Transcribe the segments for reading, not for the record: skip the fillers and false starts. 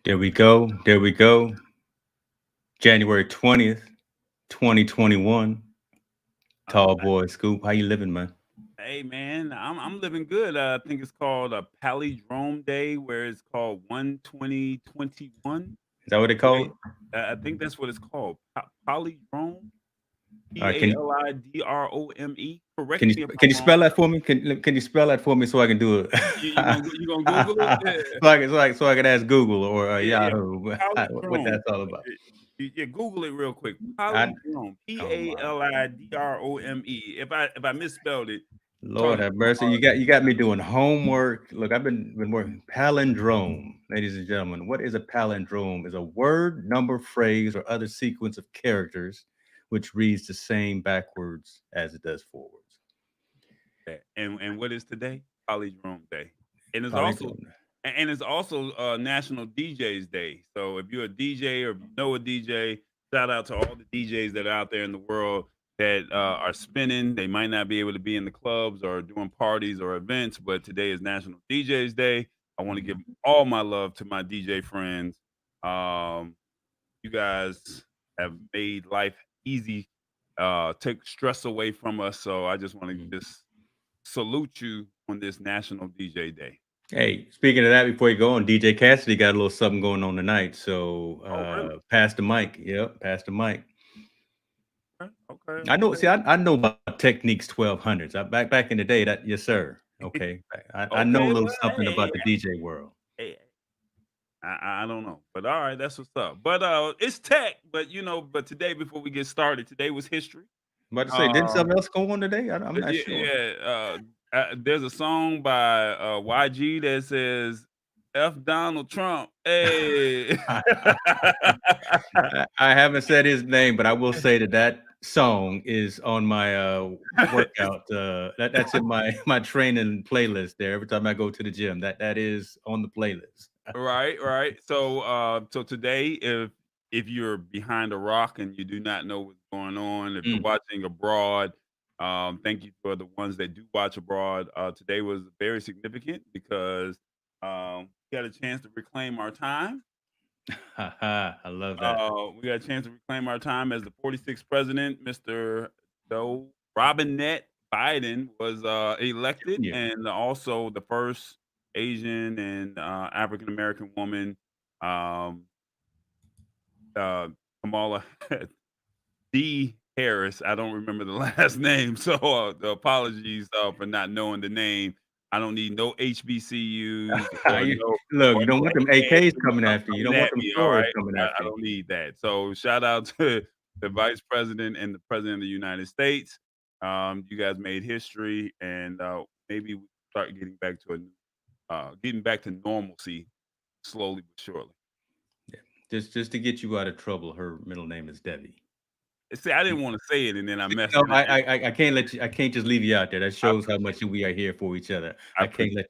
There we go. There we go. January 20th, 2021. Uh, Tall boy Scoop. How you living, man? hey man, I'm living good. I think it's called a palindrome day, where it's called 12021. Is that what they call Today, it? I think that's what it's called. Palindrome, All P right. A L I D R O M E. Can Correct you me if can I'm you wrong. spell that for me? Can you spell that for me so I can do it? You gonna Google it? Yeah, So I can ask Google or yeah. Yahoo what Palindrome. that's all about. Yeah, Google it real quick. I Palindrome. P oh A my L I D R O M E. If I misspelled it, Lord charge me have some mercy. You got me doing homework. Look, I've been working palindrome, ladies and gentlemen. What is a palindrome? Is a word, number, phrase, or other sequence of characters which reads the same backwards as it does forwards. that. And what is today? Palindrome Day, and it's also Palindrome. and it's also National DJs Day. So if you're a DJ or if you know a DJ, shout out to all the DJs that are out there in the world that are spinning. They might not be able to be in the clubs or doing parties or events, but today is National DJs Day. I want to give all my love to my DJ friends. Um, you guys have made life easy, take stress away from us. So I just want to just salute you on this National DJ Day. Hey, speaking of that, before you go on, DJ Cassidy got a little something going on tonight. So Oh, really? pass the mic. Yep, pass the mic. Okay, okay, I know. okay. See, I know about Techniques 1200s. Back in the day. That yes, sir. Okay, I know a Okay, little well, something hey, about the DJ world. hey, I don't know, but all right, that's what's up. But it's tech. But but today, before we get started, today was history. I'm about to say, didn't Um, something else go on today? I'm not yeah, sure. yeah. There's a song by YG that says "F Donald Trump." Hey. I haven't said his name, but I will say that song is on my workout. That's in my my training playlist. There, every time I go to the gym, that is on the playlist. Right, right. So today, if you're behind a rock and you do not know what's going on, if you're Mm. watching abroad, thank you for the ones that do watch abroad. Today was very significant because we got a chance to reclaim our time. I love that. We got a chance to reclaim our time as the 46th president, Mr. Joe Robinette Biden, was elected, Junior. and also the first Asian and African American woman, um, uh, Kamala D. Harris. I don't remember the last name, so the apologies for not knowing the name. I don't need no HBCUs Look, or you don't no want them AKs AAs coming after you. You don't coming want at them me. All swords right, coming I after you. don't need that. So shout out to the vice president and the president of the United States. You guys made history, and maybe we start getting back to normalcy slowly but surely. Yeah. Just to get you out of trouble, her middle name is Debbie. See, I didn't want to say it, and then I messed. No, And I can't let you. I can't just leave you out there. That I shows how appreciate much we are here for each other. I I can't appreciate let.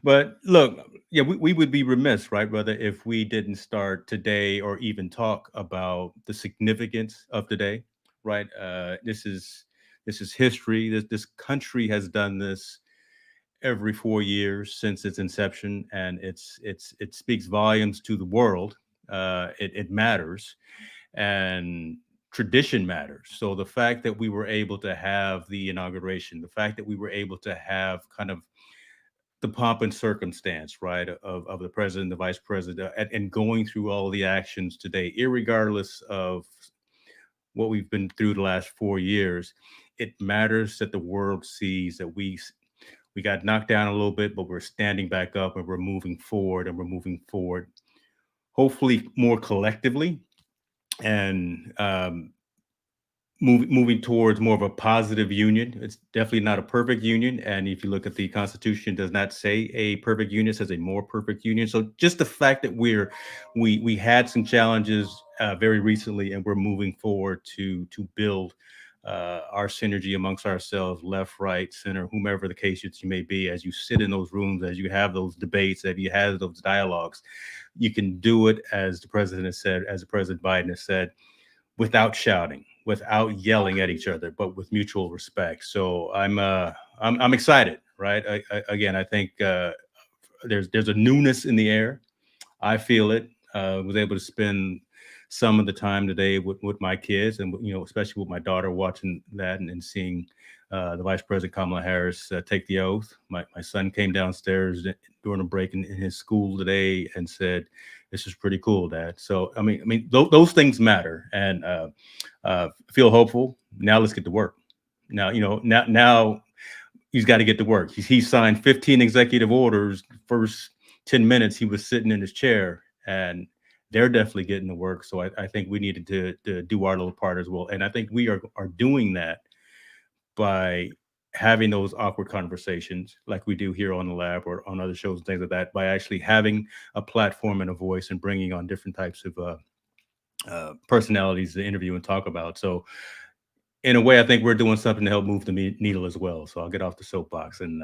But look, yeah, we would be remiss, right, brother, if we didn't start today or even talk about the significance of today, right? This is history. This country has done this every 4 years since its inception, and it speaks volumes to the world. It matters, and tradition matters. So the fact that we were able to have the inauguration, the fact that we were able to have kind of the pomp and circumstance, right, of the president, the vice president, and going through all the actions today, irregardless of what we've been through the last 4 years, it matters that the world sees that we got knocked down a little bit, but we're standing back up and we're moving forward and we're moving forward, hopefully more collectively and moving towards more of a positive union. It's definitely not a perfect union, and if you look at the Constitution, it does not say a perfect union; it says a more perfect union. So just the fact that we had some challenges very recently, and we're moving forward to build our synergy amongst ourselves, left, right, center, whomever the case you may be, as you sit in those rooms, as you have those debates, as you have those dialogues, you can do it as the president has said, as the President Biden has said, without shouting, without yelling at each other, but with mutual respect. So I'm excited, right? Again, I think there's a newness in the air. I feel it. Was able to spend some of the time today with my kids, and especially with my daughter, watching that and seeing the Vice President Kamala Harris take the oath. My son came downstairs during a break in his school today and said, "This is pretty cool, Dad." So those things matter, and feel hopeful. Now let's get to work. Now he's got to get to work. He signed 15 executive orders. First 10 minutes, he was sitting in his chair, and they're definitely getting to work. So I think we needed to do our little part as well. And I think we are doing that by having those awkward conversations like we do here on the lab or on other shows and things like that, by actually having a platform and a voice and bringing on different types of personalities to interview and talk about. So in a way, I think we're doing something to help move the needle as well. So I'll get off the soapbox, and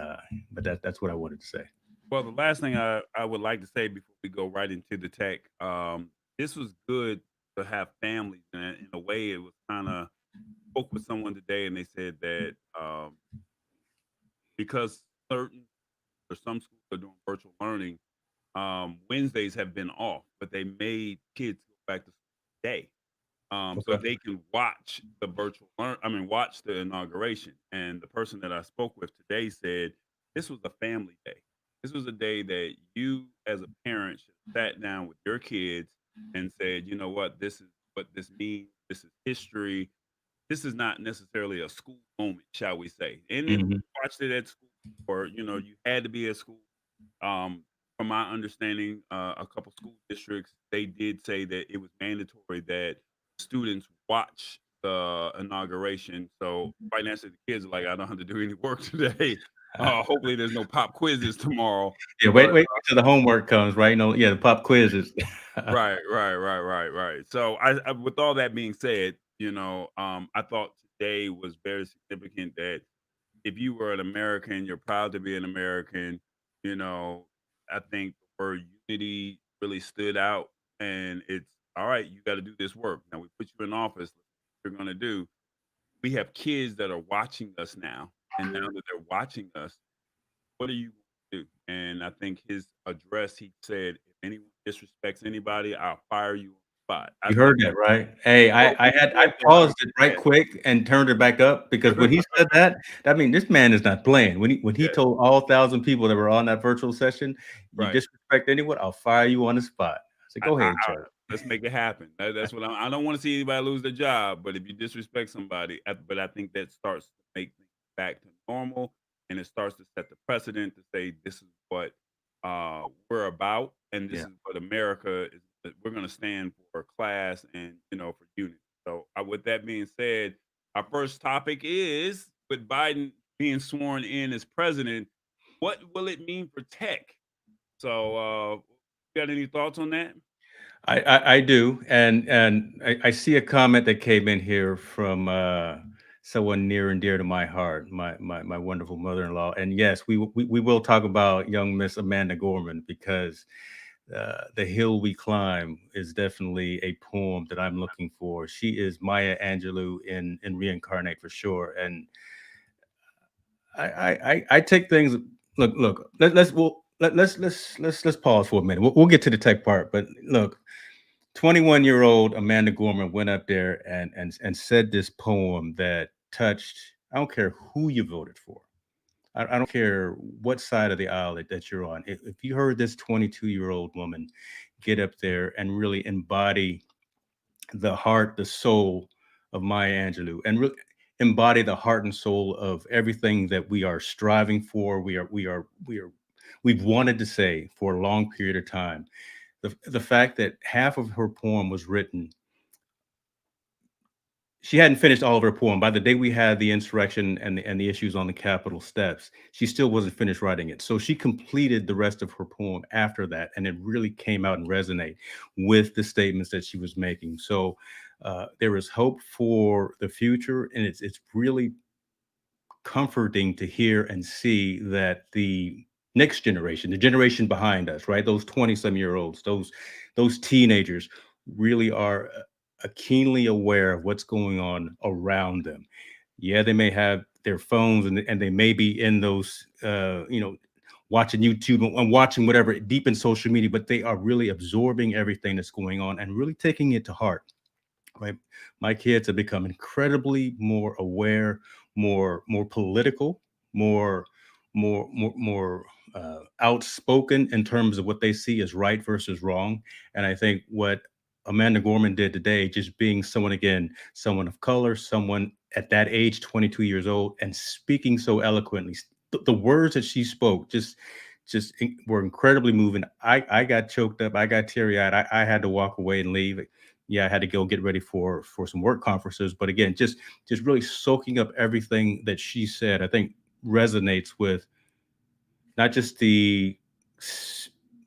but that's what I wanted to say. Well, the last thing I would like to say before we go right into the tech, this was good to have families, and in a way, it was kind of spoke with someone today, and they said that because certain or some schools are doing virtual learning, Wednesdays have been off, but they made kids go back to school today, so Okay. they can watch the virtual learn. I mean, watch the inauguration. And the person that I spoke with today said this was a family day. This was a day that you, as a parent, should have sat down with your kids and said, you know what, this is what this means. This is history. This is not necessarily a school moment, shall we say? And if Hmm. you watched it at school, or you had to be at school, um, from my understanding, a couple school districts they did say that it was mandatory that students watch the inauguration. So right now, the kids are like, I don't have to do any work today. Hopefully, there's no pop quizzes tomorrow. Yeah, But wait till the homework comes, right? No, yeah, the pop quizzes. right. So with all that being said, I thought today was very significant that if you were an American, you're proud to be an American. You know, I think the word unity really stood out, and it's all right. You got to do this work. Now we put you in office. What you're going to do. We have kids that are watching us now, and now that they're watching us, what are you going to do? And I think his address, he said, if anyone disrespects anybody, I'll fire you on the spot. I You think, heard that, right? Hey, well, when he I said that, I was paused it right like, quick and turned it back up because when he said that, I mean, this man is not playing. When he yeah, told all 1,000 people that were on that virtual session, "You right. disrespect anyone, I'll fire you on the spot." I said, "Go ahead, I Joe." let's make it happen. That's what I don't want to see anybody lose their job, but if you disrespect somebody, but I think that starts to make things back to normal, and it starts to set the precedent to say this is what we're about, and this Yeah. is what America is. We're going to stand for class and for unity. So, with that being said, our first topic is with Biden being sworn in as president. What will it mean for tech? So, got any thoughts on that? I do, and I see a comment that came in here from someone near and dear to my heart, my wonderful mother-in-law. And yes, we will talk about young Miss Amanda Gorman because "The Hill We Climb" is definitely a poem that I'm looking for. She is Maya Angelou in reincarnate for sure. And I take things. Look. Let's pause for a minute. We'll get to the tech part, but look, 21-year-old Amanda Gorman went up there and said this poem that touched. I don't care who you voted for. I don't care what side of the aisle that you're on. If you heard this 22-year-old woman get up there and really embody the heart, the soul of Maya Angelou, and really embody the heart and soul of everything that we are striving for, we've wanted to say for a long period of time. The fact that half of her poem was written, she hadn't finished all of her poem. By the day we had the insurrection and the issues on the Capitol steps, she still wasn't finished writing it. So she completed the rest of her poem after that, and it really came out and resonate with the statements that she was making. So there is hope for the future, and it's really comforting to hear and see that the next generation, the generation behind us, right, those 20-some-year-olds, those teenagers, really are keenly aware of what's going on around them. Yeah, they may have their phones and they may be in those watching YouTube and watching whatever deep in social media, but they are really absorbing everything that's going on and really taking it to heart. Right, my kids have become incredibly more aware, more political, more outspoken in terms of what they see as right versus wrong. And I think what Amanda Gorman did today, just being someone, again, someone of color, someone at that age, 22 years old, and speaking so eloquently, the words that she spoke were incredibly moving. I got choked up. I got teary eyed. I had to walk away and leave. Yeah, I had to go get ready for some work conferences. But again, just really soaking up everything that she said, I think resonates with not just the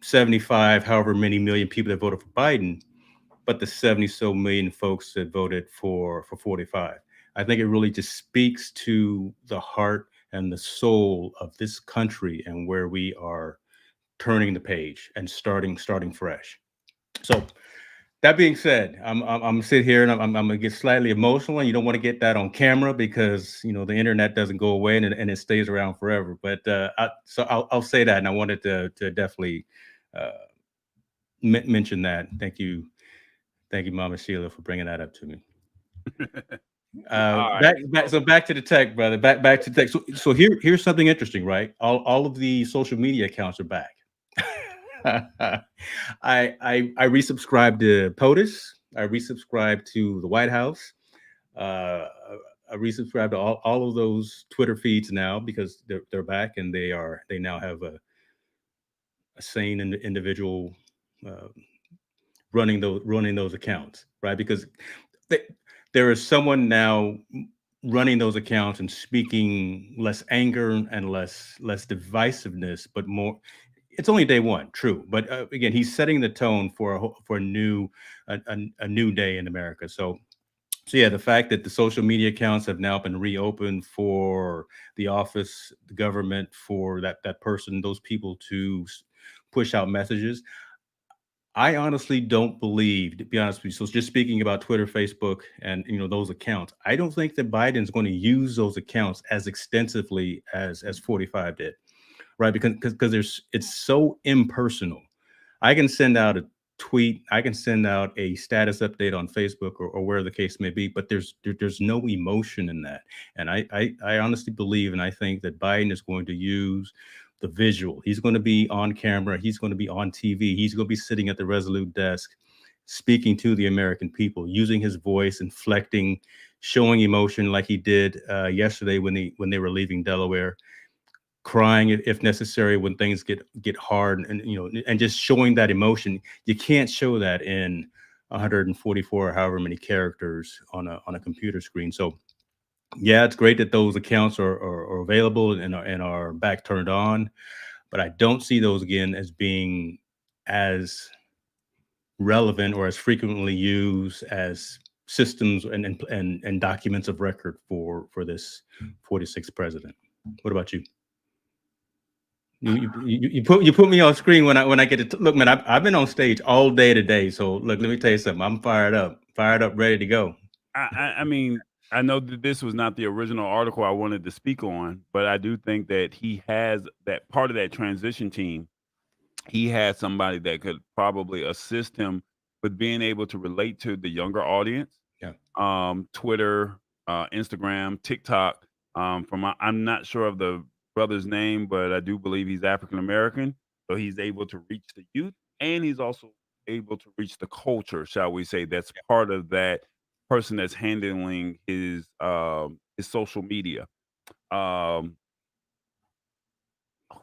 75, however many million people that voted for Biden, but the 70 so million folks that voted for 45. I think it really just speaks to the heart and the soul of this country and where we are turning the page and starting fresh. So that being said, I'm gonna sit here and I'm gonna get slightly emotional, and you don't want to get that on camera because the internet doesn't go away and it stays around forever. But I'll say that, and I wanted to definitely uh, mention that. Thank you, Mama Sheila, for bringing that up to me. All right. Back to the tech, brother. Back to tech. So here's something interesting, right? All of the social media accounts are back. I resubscribed to POTUS. I resubscribed to the White House. Uh, I resubscribed to all of those Twitter feeds now because they're back and they now have a sane individual uh, running those accounts, right? Because th- there is someone now running those accounts and speaking less anger and less divisiveness, but more. It's only day one, true, but again, he's setting the tone for a new day in America. So yeah, the fact that the social media accounts have now been reopened for the office, the government, for that person, those people to push out messages. I honestly don't believe, to be honest with you. So just speaking about Twitter, Facebook, and those accounts, I don't think that Biden's going to use those accounts as extensively as 45 did, right? Because there's it's so impersonal. I can send out a tweet, I can send out a status update on Facebook or where the case may be, but there's no emotion in that. And I honestly believe and I think that Biden is going to use the visual. He's going to be on camera, he's going to be on TV, he's going to be sitting at the Resolute desk speaking to the American people, using his voice, inflecting, showing emotion like he did yesterday when they were leaving Delaware, crying if necessary when things get hard, and just showing that emotion. You can't show that in 144 or however many characters on a computer screen. So yeah, it's great that those accounts are available and are back turned on, but I don't see those again as being as relevant or as frequently used as systems and documents of record for this 46th president. What about you? You put me on screen when I get to look, man. I've been on stage all day today, so look. Let me tell you something. I'm fired up, ready to go. I mean, I know that this was not the original article I wanted to speak on, but I do think that he has that part of that transition team. He had somebody that could probably assist him with being able to relate to the younger audience. Yeah. Twitter, Instagram, TikTok. I'm not sure of the brother's name, but I do believe he's African American. So he's able to reach the youth, and he's also able to reach the culture, shall we say? That's part of that person that's handling his social media. Um,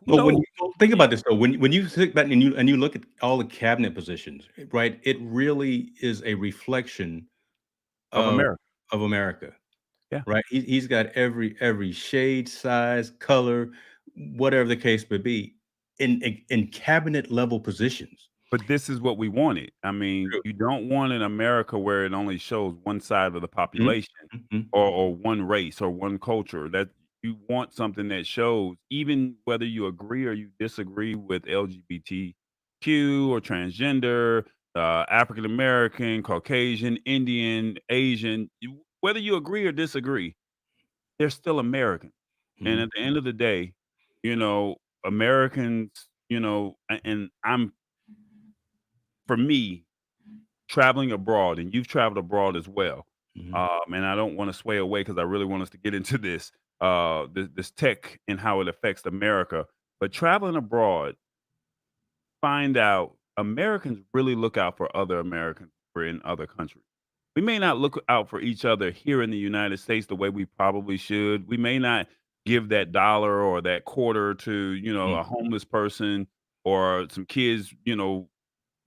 who Well, when knows? you think about this though, when you sit back and you look at all the cabinet positions, right? It really is a reflection Of of America? America, Yeah. right? He's got every shade, size, color, whatever the case may be, in cabinet level positions. But this is what we wanted. I mean, True. you don't want an America where it only shows one side of the Mhm, population mhm, or one race or one culture. That you want something that shows, even whether you agree or you disagree with LGBTQ or transgender, African American, Caucasian, Indian, Asian, whether you agree or disagree, they're still American. And mhm. at the end of the day, you know, Americans, and I'm for me traveling abroad, and you've traveled abroad as well. Mhm. And I don't want to sway away because I really want us to get into this tech and how it affects America. But traveling abroad, find out Americans really look out for other Americans who are in other countries. We may not look out for each other here in the United States the way we probably should. We may not give that dollar or that quarter to, Mm. a homeless person or some kids,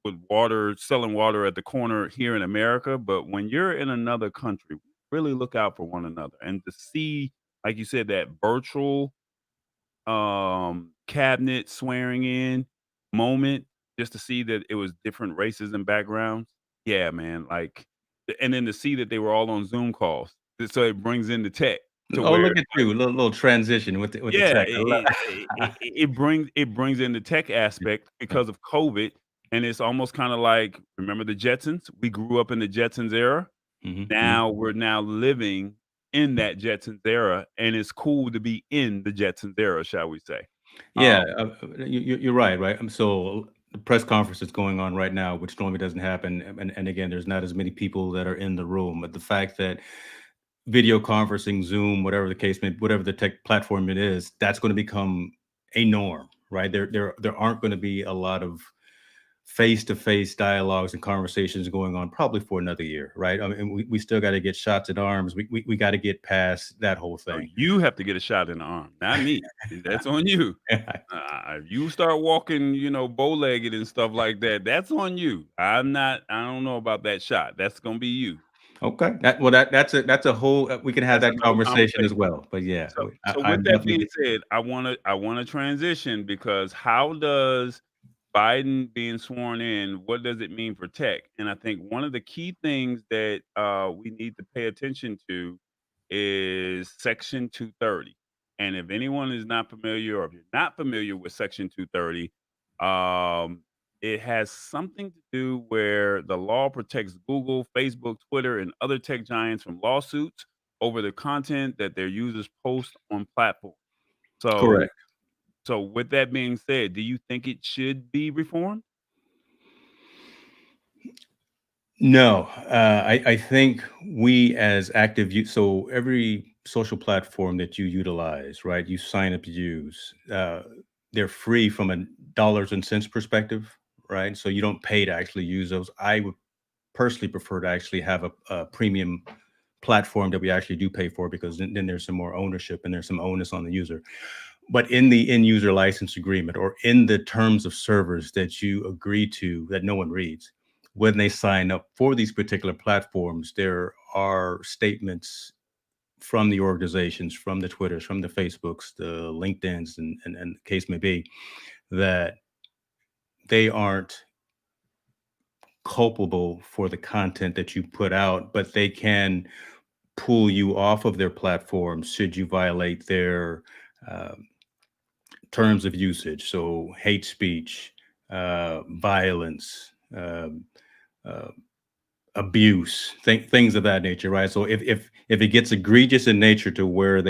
with water, selling water at the corner here in America. But when you're in another country, really look out for one another. And to see, like you said, that virtual cabinet swearing in moment, just to see that it was different races and backgrounds. Yeah, man. Like, and then to see that they were all on Zoom calls. So it brings in the tech to Oh, where look at you, little transition with the yeah, tech. I love it brings in the tech aspect yeah. because of COVID, and it's almost kinda like, remember the Jetsons? We grew up in the Jetsons era. Mhm, mhm. Now we're now living in that Jetsons era, and it's cool to be in the Jetsons era, shall we say. Yeah, Um, you're right, right? So the press conference is going on right now, which normally doesn't happen, and again, there's not as many people that are in the room, but the fact that video conferencing, Zoom, whatever the case may, whatever the tech platform it is, that's gonna become a norm, right? There aren't gonna be a lot of face-to-face dialogues and conversations going on probably for another year, right? I mean, we still gotta get shots at arms. We gotta get past that whole so thing. you have to get a shot in the arm, not me. That's on you. If you start walking, bow-legged and stuff like that, that's on you. I don't know about that shot. That's gonna be you. Okay. That's a whole we can have That's that another conversation as conversation. well. But yeah, So with I'm that being definitely said, I wanna transition because how does Biden being sworn in, what does it mean for tech? And I think one of the key things that we need to pay attention to is Section 230. And if anyone is not familiar, or if you're not familiar with Section 230, um, it has something to do where the law protects Google, Facebook, Twitter, and other tech giants from lawsuits over the content that their users post on platforms. So, correct. so with that being said, do you think it should be reformed? No, I think we as active use so every social platform that you utilize, right? You sign up to use, they're free from a dollars and cents perspective, right? So you don't pay to actually use those. I would personally prefer to actually have a premium platform that we actually do pay for because then there's some more ownership and there's some onus on the user. But in the end user license agreement or in the terms of service that you agree to that no one reads, when they sign up for these particular platforms, there are statements from the organizations, from the Twitters, from the Facebooks, the LinkedIn's, and the case may be, that they aren't culpable for the content that you put out, but they can pull you off of their platform should you violate their um, terms of usage. So hate speech, violence, uh, abuse, things of that nature, right? So if it gets egregious in nature to where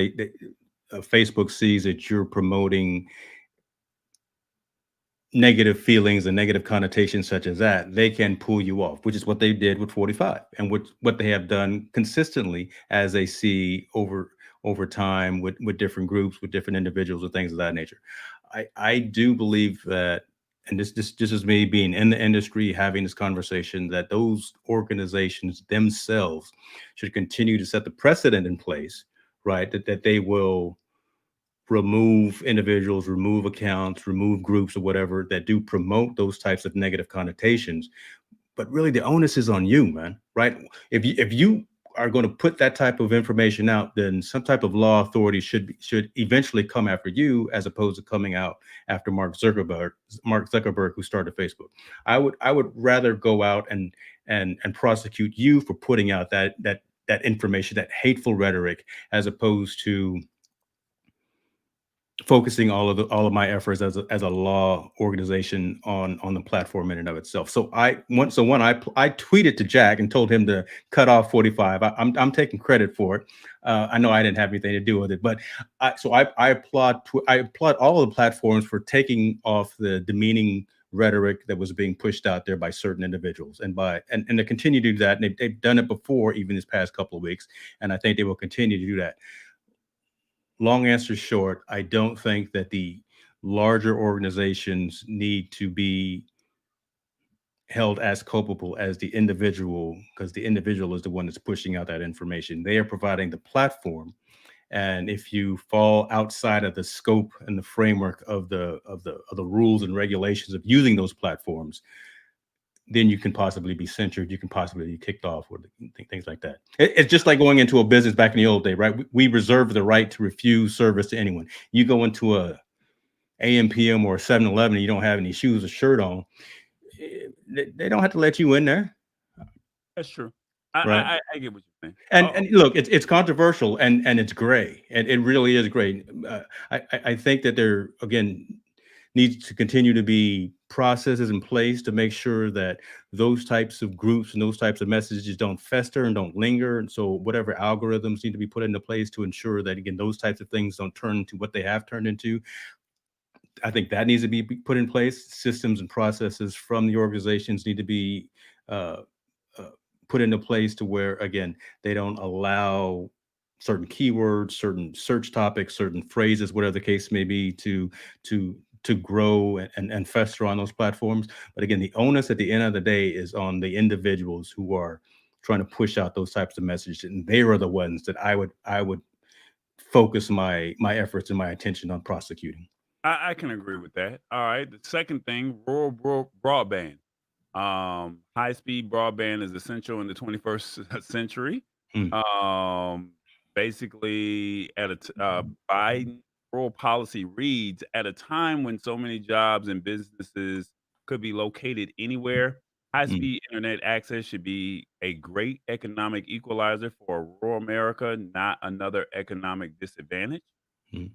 Facebook sees that you're promoting negative feelings and negative connotations such as that, they can pull you off, which is what they did with 45 and what they have done consistently as they see over time with different groups, with different individuals and things of that nature. I do believe that, and this is me being in the industry having this conversation, that those organizations themselves should continue to set the precedent in place, right? That they will remove individuals, remove accounts, remove groups or whatever that do promote those types of negative connotations. But really the onus is on you, man, right? If you are going to put that type of information out, then some type of law authority should eventually come after you as opposed to coming out after Mark Zuckerberg who started Facebook. I would rather go out and prosecute you for putting out that information, that hateful rhetoric, as opposed to focusing all of my efforts as a law organization on the platform in and of itself. So I tweeted to Jack and told him to cut off 45. I'm taking credit for it. I know I didn't have anything to do with it, but I applaud all of the platforms for taking off the demeaning rhetoric that was being pushed out there by certain individuals, and they continue to do that. And they've done it before, even this past couple of weeks, and I think they will continue to do that. Long answer short, I don't think that the larger organizations need to be held as culpable as the individual, because the individual is the one that's pushing out that information. They are providing the platform, and if you fall outside of the scope and the framework of the rules and regulations of using those platforms, then you can possibly be censored. You can possibly be kicked off, or things like that. It's just like going into a business back in the old day, right? We reserve the right to refuse service to anyone. You go into a AMPM or 7-Eleven and you don't have any shoes or shirt on, they don't have to let you in there, That's true. I right? I get what you're saying. And look, it's controversial, and it's gray, and it really is gray. I think that there again needs to continue to be processes in place to make sure that those types of groups and those types of messages don't fester and don't linger. And so, whatever algorithms need to be put into place to ensure that again those types of things don't turn into what they have turned into, I think that needs to be put in place. Systems and processes from the organizations need to be uh, uh, put into place to where, again, they don't allow certain keywords, certain search topics, certain phrases, whatever the case may be, to to grow and fester on those platforms. But again, the onus at the end of the day is on the individuals who are trying to push out those types of messages, and they are the ones that I would focus my efforts and my attention on prosecuting. I can agree with that. All right. The second thing, rural broadband. High speed broadband is essential in the 21st century. Mm, Um, basically, Biden rural policy reads at a time when so many jobs and businesses could be located anywhere. High mm, speed internet access should be a great economic equalizer for rural America, not another economic disadvantage. mm.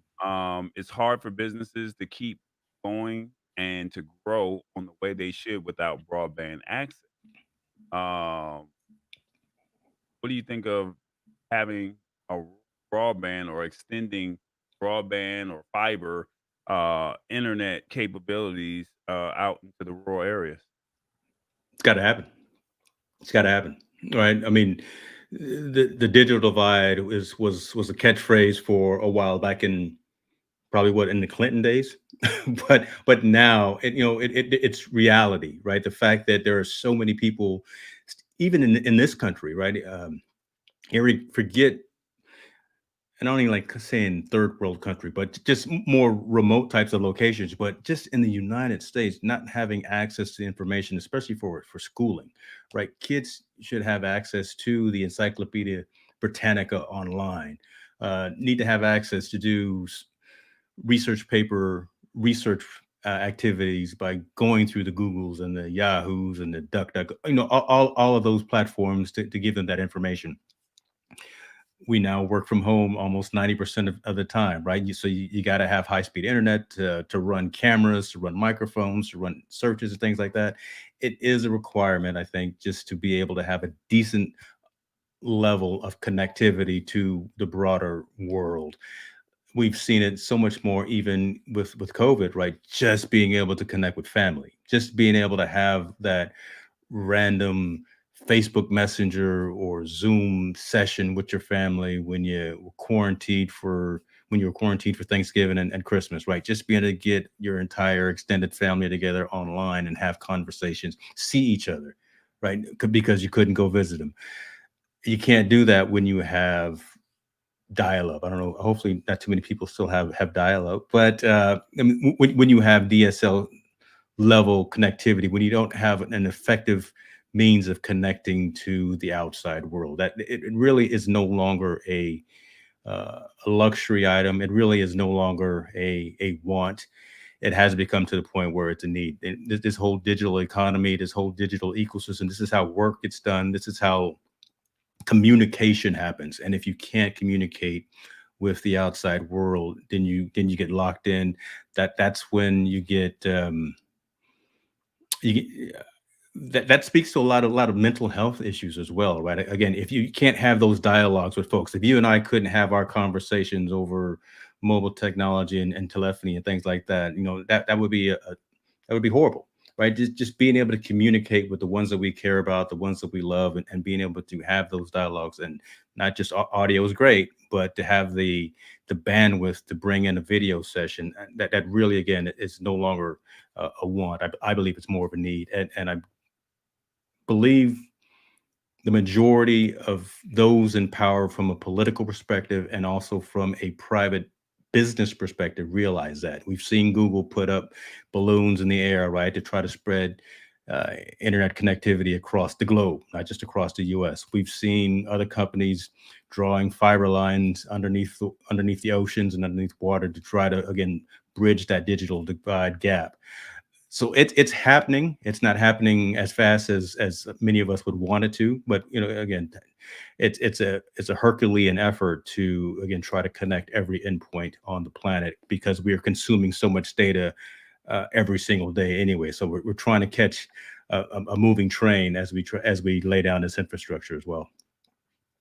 It's hard for businesses to keep going and to grow on the way they should without broadband access. Um, what do you think of having a broadband or extending broadband or fiber internet capabilities out into the rural areas? It's got to happen. It's got to happen, right? I mean, the digital divide was a catchphrase for a while back in probably what in the Clinton days, but now it's reality, right? The fact that there are so many people, even in this country, right? Here we forget, and I don't even like saying third world country, but just more remote types of locations. But just in the United States, not having access to information, especially for schooling, right? Kids should have access to the Encyclopedia Britannica online. Need to have access to do research paper research activities by going through the Googles and the Yahoos and the DuckDuck, all of those platforms to give them that information. We now work from home almost 90% of the time, right? So you got to have high speed internet to run cameras, to run microphones, to run searches and things like that. It is a requirement, I think, just to be able to have a decent level of connectivity to the broader world. We've seen it so much more even with COVID, right? Just being able to connect with family, just being able to have that random Facebook Messenger or Zoom session with your family when you were quarantined for Thanksgiving and Christmas, right? Just being able to get your entire extended family together online and have conversations, see each other, right? Because you couldn't go visit them. You can't do that when you have dial-up. I don't know. Hopefully, not too many people still have dial-up, but I mean, when you have DSL level connectivity, when you don't have an effective means of connecting to the outside world, that it really is no longer a luxury item. It really is no longer a want. It has become to the point where it's a need. This whole digital economy, this whole digital ecosystem, this is how work gets done. This is how communication happens. And if you can't communicate with the outside world, then you get locked in. That's when you get you get that speaks to a lot of mental health issues as well, right? Again, if you can't have those dialogues with folks, if you and I couldn't have our conversations over mobile technology and telephony and things like that, that would be that would be horrible, right? Just being able to communicate with the ones that we care about, the ones that we love, and being able to have those dialogues, and not just audio is great, but to have the bandwidth to bring in a video session, that really again is no longer a want. I believe it's more of a need, and I believe the majority of those in power from a political perspective and also from a private business perspective realize that. We've seen Google put up balloons in the air, right, to try to spread internet connectivity across the globe, not just across the US. We've seen other companies drawing fiber lines underneath the oceans and underneath water to try to, again, bridge that digital divide gap. So it's happening. It's not happening as fast as many of us would want it to, but again, it's a Herculean effort to again try to connect every endpoint on the planet because we are consuming so much data every single day anyway. So we're trying to catch a moving train as we lay down this infrastructure as well.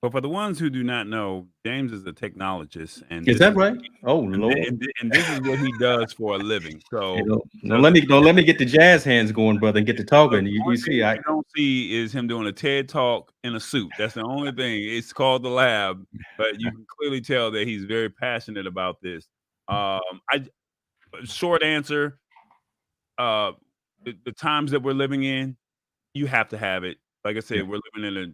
But for the ones who do not know, James is a technologist, and Is this that is right? Oh Lord. and this is what he does for a living. You So, know, don't so let me don't let me get the jazz hands going, brother, and get to look, talking. the You only see, thing I you don't see is him doing a TED Talk in a suit. That's the only thing. It's called The Lab, but you can clearly tell that he's very passionate about this. I short answer, uh, the times that we're living in, you have to have it. Like I yeah, said, we're living in a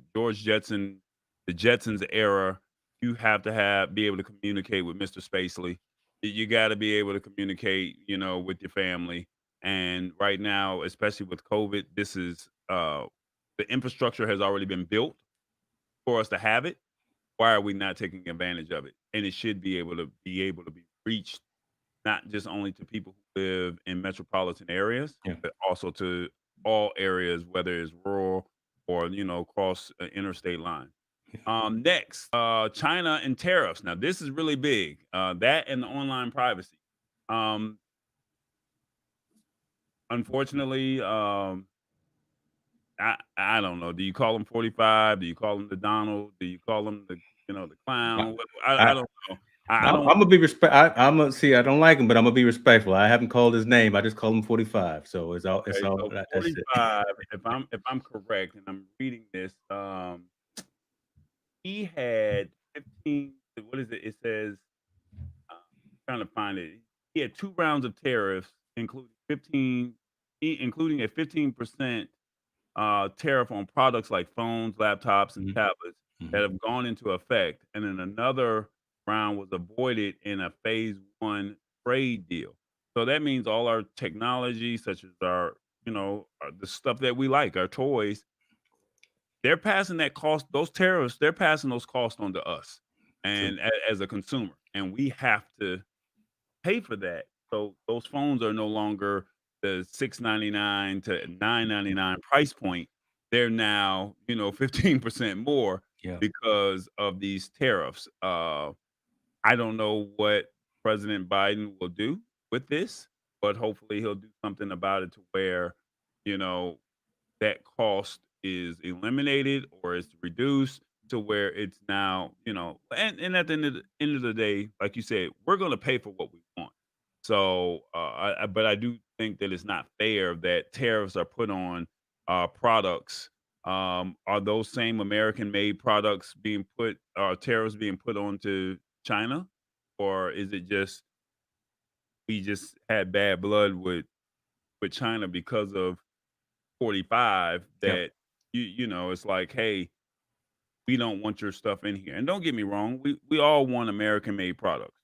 the Jetsons era. You have to be able to communicate with Mr. Spacely. You got to be able to communicate, with your family. And right now, especially with COVID, this is the infrastructure has already been built for us to have it. Why are we not taking advantage of it? And it should be able to be reached not just only to people who live in metropolitan areas, yeah. but also to all areas, whether it's rural or across interstate line. Next, China and tariffs. Now, this is really big. That and the online privacy. Um, Unfortunately, I don't know. Do you call him 45? Do you call him the Donald? Do you call him the clown? I I, don't know. I I'm, don't. I'm gonna be respect. I'm gonna see. I don't like him, but I'm gonna be respectful. I haven't called his name. I just called him 45. So it's all. It's Okay, all. so That's it. 45. If I'm correct, and I'm reading this, he had 15. What is it? It says, uh, trying to find it. He had 2 rounds of tariffs, including a 15% tariff on products like phones, laptops, and Mhm, tablets that mhm. have gone into effect, and then another round was avoided in a phase 1 trade deal. So that means all our technology, such as the stuff that we like, our toys, they're passing that cost those tariffs, they're passing those costs on to us True. and as a consumer, and we have to pay for that. So those phones are no longer the 699 to 999 price point. They're now, 15% more Yeah. because of these tariffs. I don't know what President Biden will do with this, but hopefully he'll do something about it to where, you know, that cost is eliminated or is reduced to where it's now, and at the end of the day, like you said, we're going to pay for what we want. So, but I do think that it's not fair that tariffs are put on products. Are those same American-made products tariffs being put onto China, or is it just we just had bad blood with China because of 45 Yeah. that it's like, hey, we don't want your stuff in here. And don't get me wrong, we all want American made products.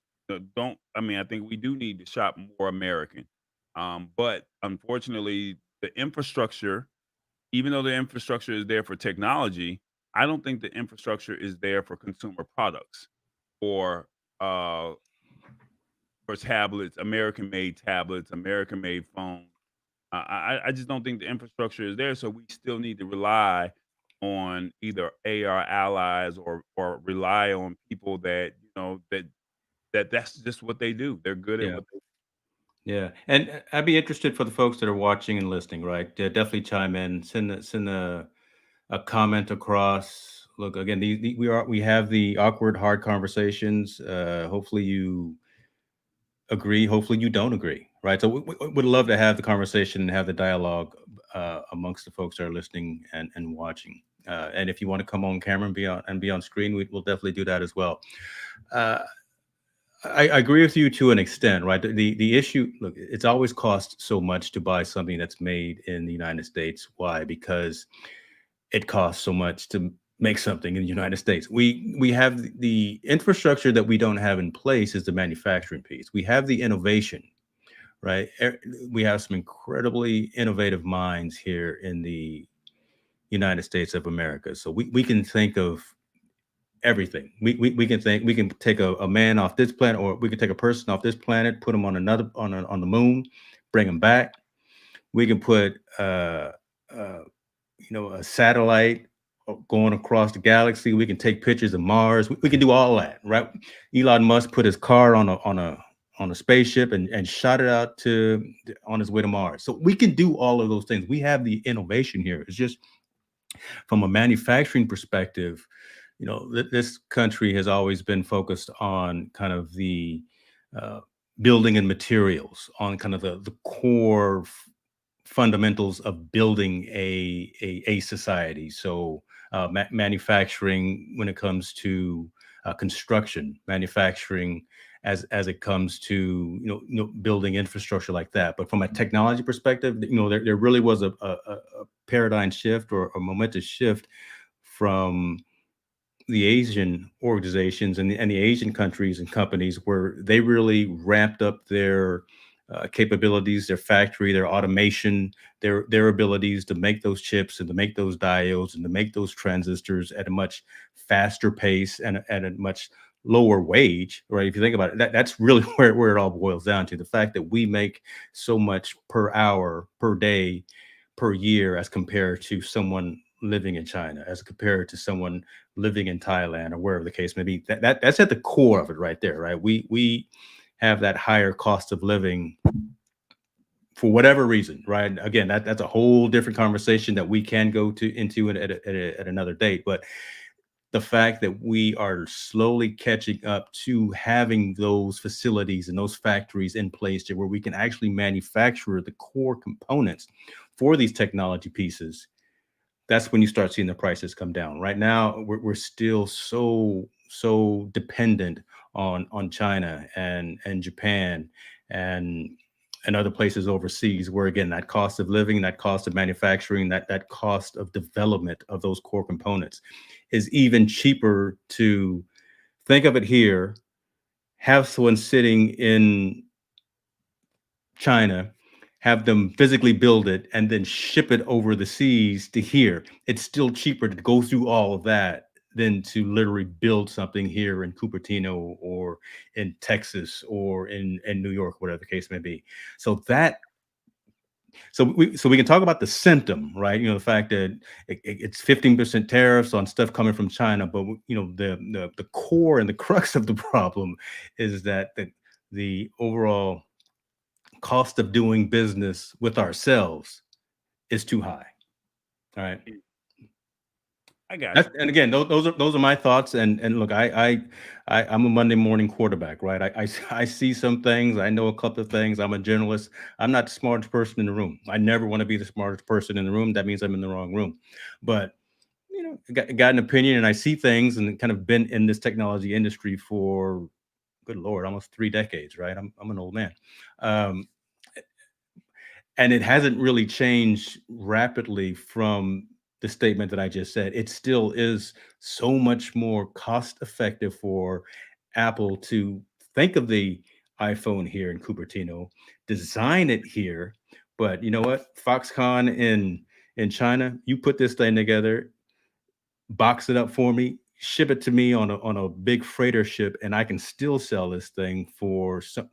Don't I mean I think we do need to shop more American. But unfortunately the infrastructure, even though the infrastructure is there for technology, I don't think the infrastructure is there for consumer products or uh for tablets, American made tablets, American made phones. I just don't think the infrastructure is there, so we still need to rely on either our allies or rely on people that that that's just what they do. They're good at Yeah. what they Yeah, and I'd be interested for the folks that are watching and listening, right? Definitely chime in, send a comment across. Look, again, we have the awkward, hard conversations. Hopefully, you agree. Hopefully, you don't agree, right? So we would love to have the conversation and have the dialogue amongst the folks that are listening and watching. And if you want to come on camera and be on screen, we'll definitely do that as well. Uh, I agree with you to an extent, right? The issue, look, it's always cost so much to buy something that's made in the United States. Why? Because it costs so much to make something in the United States. We have the infrastructure that we don't have in place is the manufacturing piece. We have the innovation, right? We have some incredibly innovative minds here in the United States of America. So we can think of everything. We can think we can take a man off this planet, or we can take a person off this planet, put him on another on the moon, bring him back. We can put uh, a satellite going across the galaxy. We can take pictures of Mars. We can do all that, right? Elon Musk put his car on a spaceship and shot it out to on his way to Mars. So we can do all of those things. We have the innovation here. It's just from a manufacturing perspective, this country has always been focused on kind of the uh, building and materials, on kind of the core fundamentals of building a society. So manufacturing when it comes to construction, manufacturing as it comes to building infrastructure like that. But from a technology perspective, there really was a paradigm shift or a momentous shift from the Asian organizations and the Asian countries and companies where they really ramped up their capabilities, their factory, their automation, their abilities to make those chips and to make those diodes and to make those transistors at a much faster pace and at a much lower wage, right? If you think about it, that's really where it all boils down to the fact that we make so much per hour, per day, per year as compared to someone living in China, as compared to someone living in Thailand or wherever the case may be. That's at the core of it right there, right? We have that higher cost of living for whatever reason, right? Again, that's a whole different conversation that we can go to into at another date. But the fact that we are slowly catching up to having those facilities and those factories in place where we can actually manufacture the core components for these technology pieces, that's when you start seeing the prices come down. Right now, we're still so dependent on China and Japan and other places overseas, where again that cost of living, that cost of manufacturing, that cost of development of those core components is even cheaper to think of it here, have someone sitting in China, have them physically build it, and then ship it over the seas to here. It's still cheaper to go through all of that than to literally build something here in Cupertino or in Texas or in New York, whatever the case may be. So that so we can talk about the symptom, right? The fact that it's 15% tariffs on stuff coming from China, but the core and the crux of the problem is that the overall cost of doing business with ourselves is too high. All right. do. I got you. And again, those are my thoughts. And look, I'm a Monday morning quarterback, right? I see some things. I know a couple of things. I'm a journalist. I'm not the smartest person in the room. I never want to be the smartest person in the room. That means I'm in the wrong room. But got an opinion, and I see things, and kind of been in this technology industry for good lord, almost 3 decades, right? I'm an old man. Um, and it hasn't really changed rapidly from the statement that I just said. It still is so much more cost effective for Apple to think of the iPhone here in Cupertino, design it here. But you know what? Foxconn in China, you put this thing together, box it up for me, ship it to me on a big freighter ship, and I can still sell this thing for some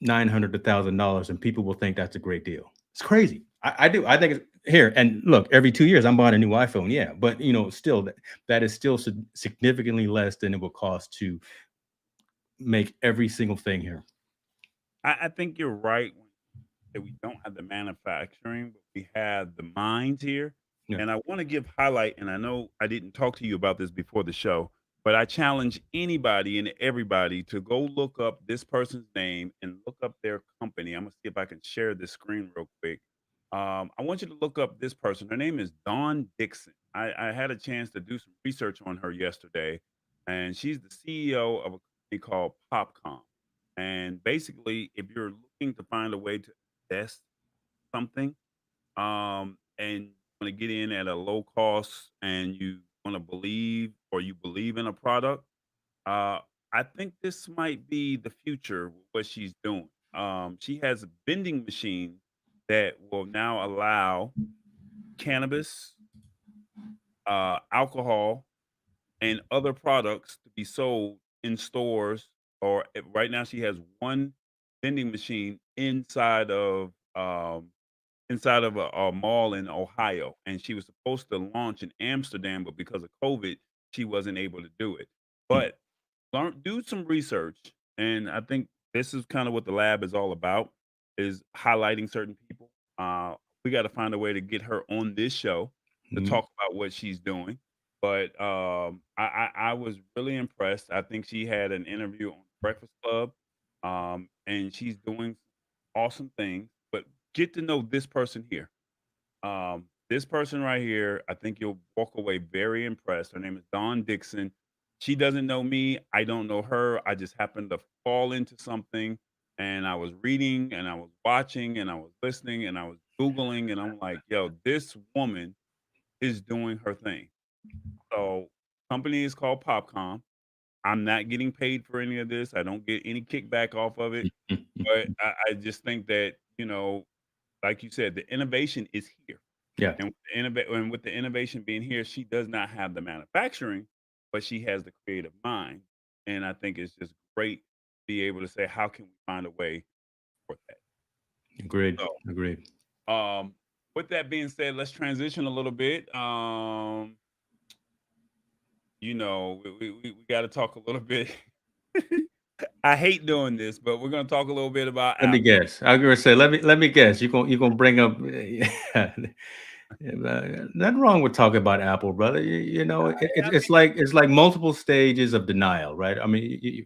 900 to $1,000, and people will think that's a great deal. It's crazy. I do. I think it's here. And look, every 2 years I'm buying a new iPhone. Yeah, but still that is still significantly less than it would cost to make every single thing here. I think you're right when that we don't have the manufacturing, but we have the minds here. Yeah. And I want to give highlight, and I know I didn't talk to you about this before the show, but I challenge anybody and everybody to go look up this person's name and look up their company. I'm gonna see if I can share this screen real quick. I want you to look up this person. Her name is Dawn Dixon. I had a chance to do some research on her yesterday, and she's the CEO of a company called Popcom. And basically, if you're looking to find a way to invest something, and you want to get in at a low cost and you want to believe or you believe in a product, uh, I think this might be the future with what she's doing. She has a vending machine that will now allow cannabis, alcohol, and other products to be sold in stores. Or right now, she has one vending machine inside of a mall in Ohio, and she was supposed to launch in Amsterdam, but because of COVID, she wasn't able to do it. Mm, But do some research, and I think this is kind of what the lab is all about: is highlighting certain people. We got to find a way to get her on this show to mhm, talk about what she's doing. But I was really impressed. I think she had an interview on Breakfast Club, and she's doing awesome things. But get to know this person here. This person right here, I think you'll walk away very impressed. Her name is Dawn Dixon. She doesn't know me. I don't know her. I just happened to fall into something and I was reading and I was watching and I was listening and I was Googling and I'm like, yo, this woman is doing her thing. So company is called Popcom. I'm not getting paid for any of this. I don't get any kickback off of it. mm, But mm. I just think that, like you said, the innovation is here. Yeah, And with the innovation being here, she does not have the manufacturing, but she has the creative mind. And I think it's just great to be able to say, how can we find a way for that? agreed, So, agreed. with that being said, let's transition a little bit. We got to talk a little bit. I hate doing this, but we're going to talk a little bit about Let me Apple. guess. I was gonna say, let me guess. You gonna bring up nothing wrong with talking about Apple, brother. You know, I it's like multiple stages of denial, right? I mean,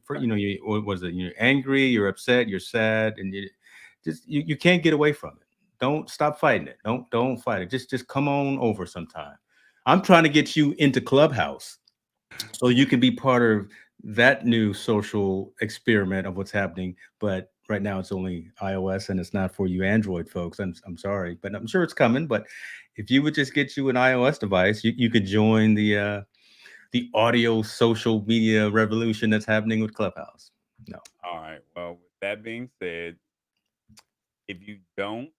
what was it? You're angry, you're upset, you're sad, and you can't get away from it. Don't stop fighting it. Don't fight it. Just come on over sometime. I'm trying to get you into Clubhouse so you can be part of that new social experiment of what's happening. But right now, it's only iOS and it's not for you Android folks. I'm sorry, but I'm sure it's coming. But if you would just get you an iOS device, you could join the audio social media revolution that's happening with Clubhouse. No, All right. Well, with that being said, if you don't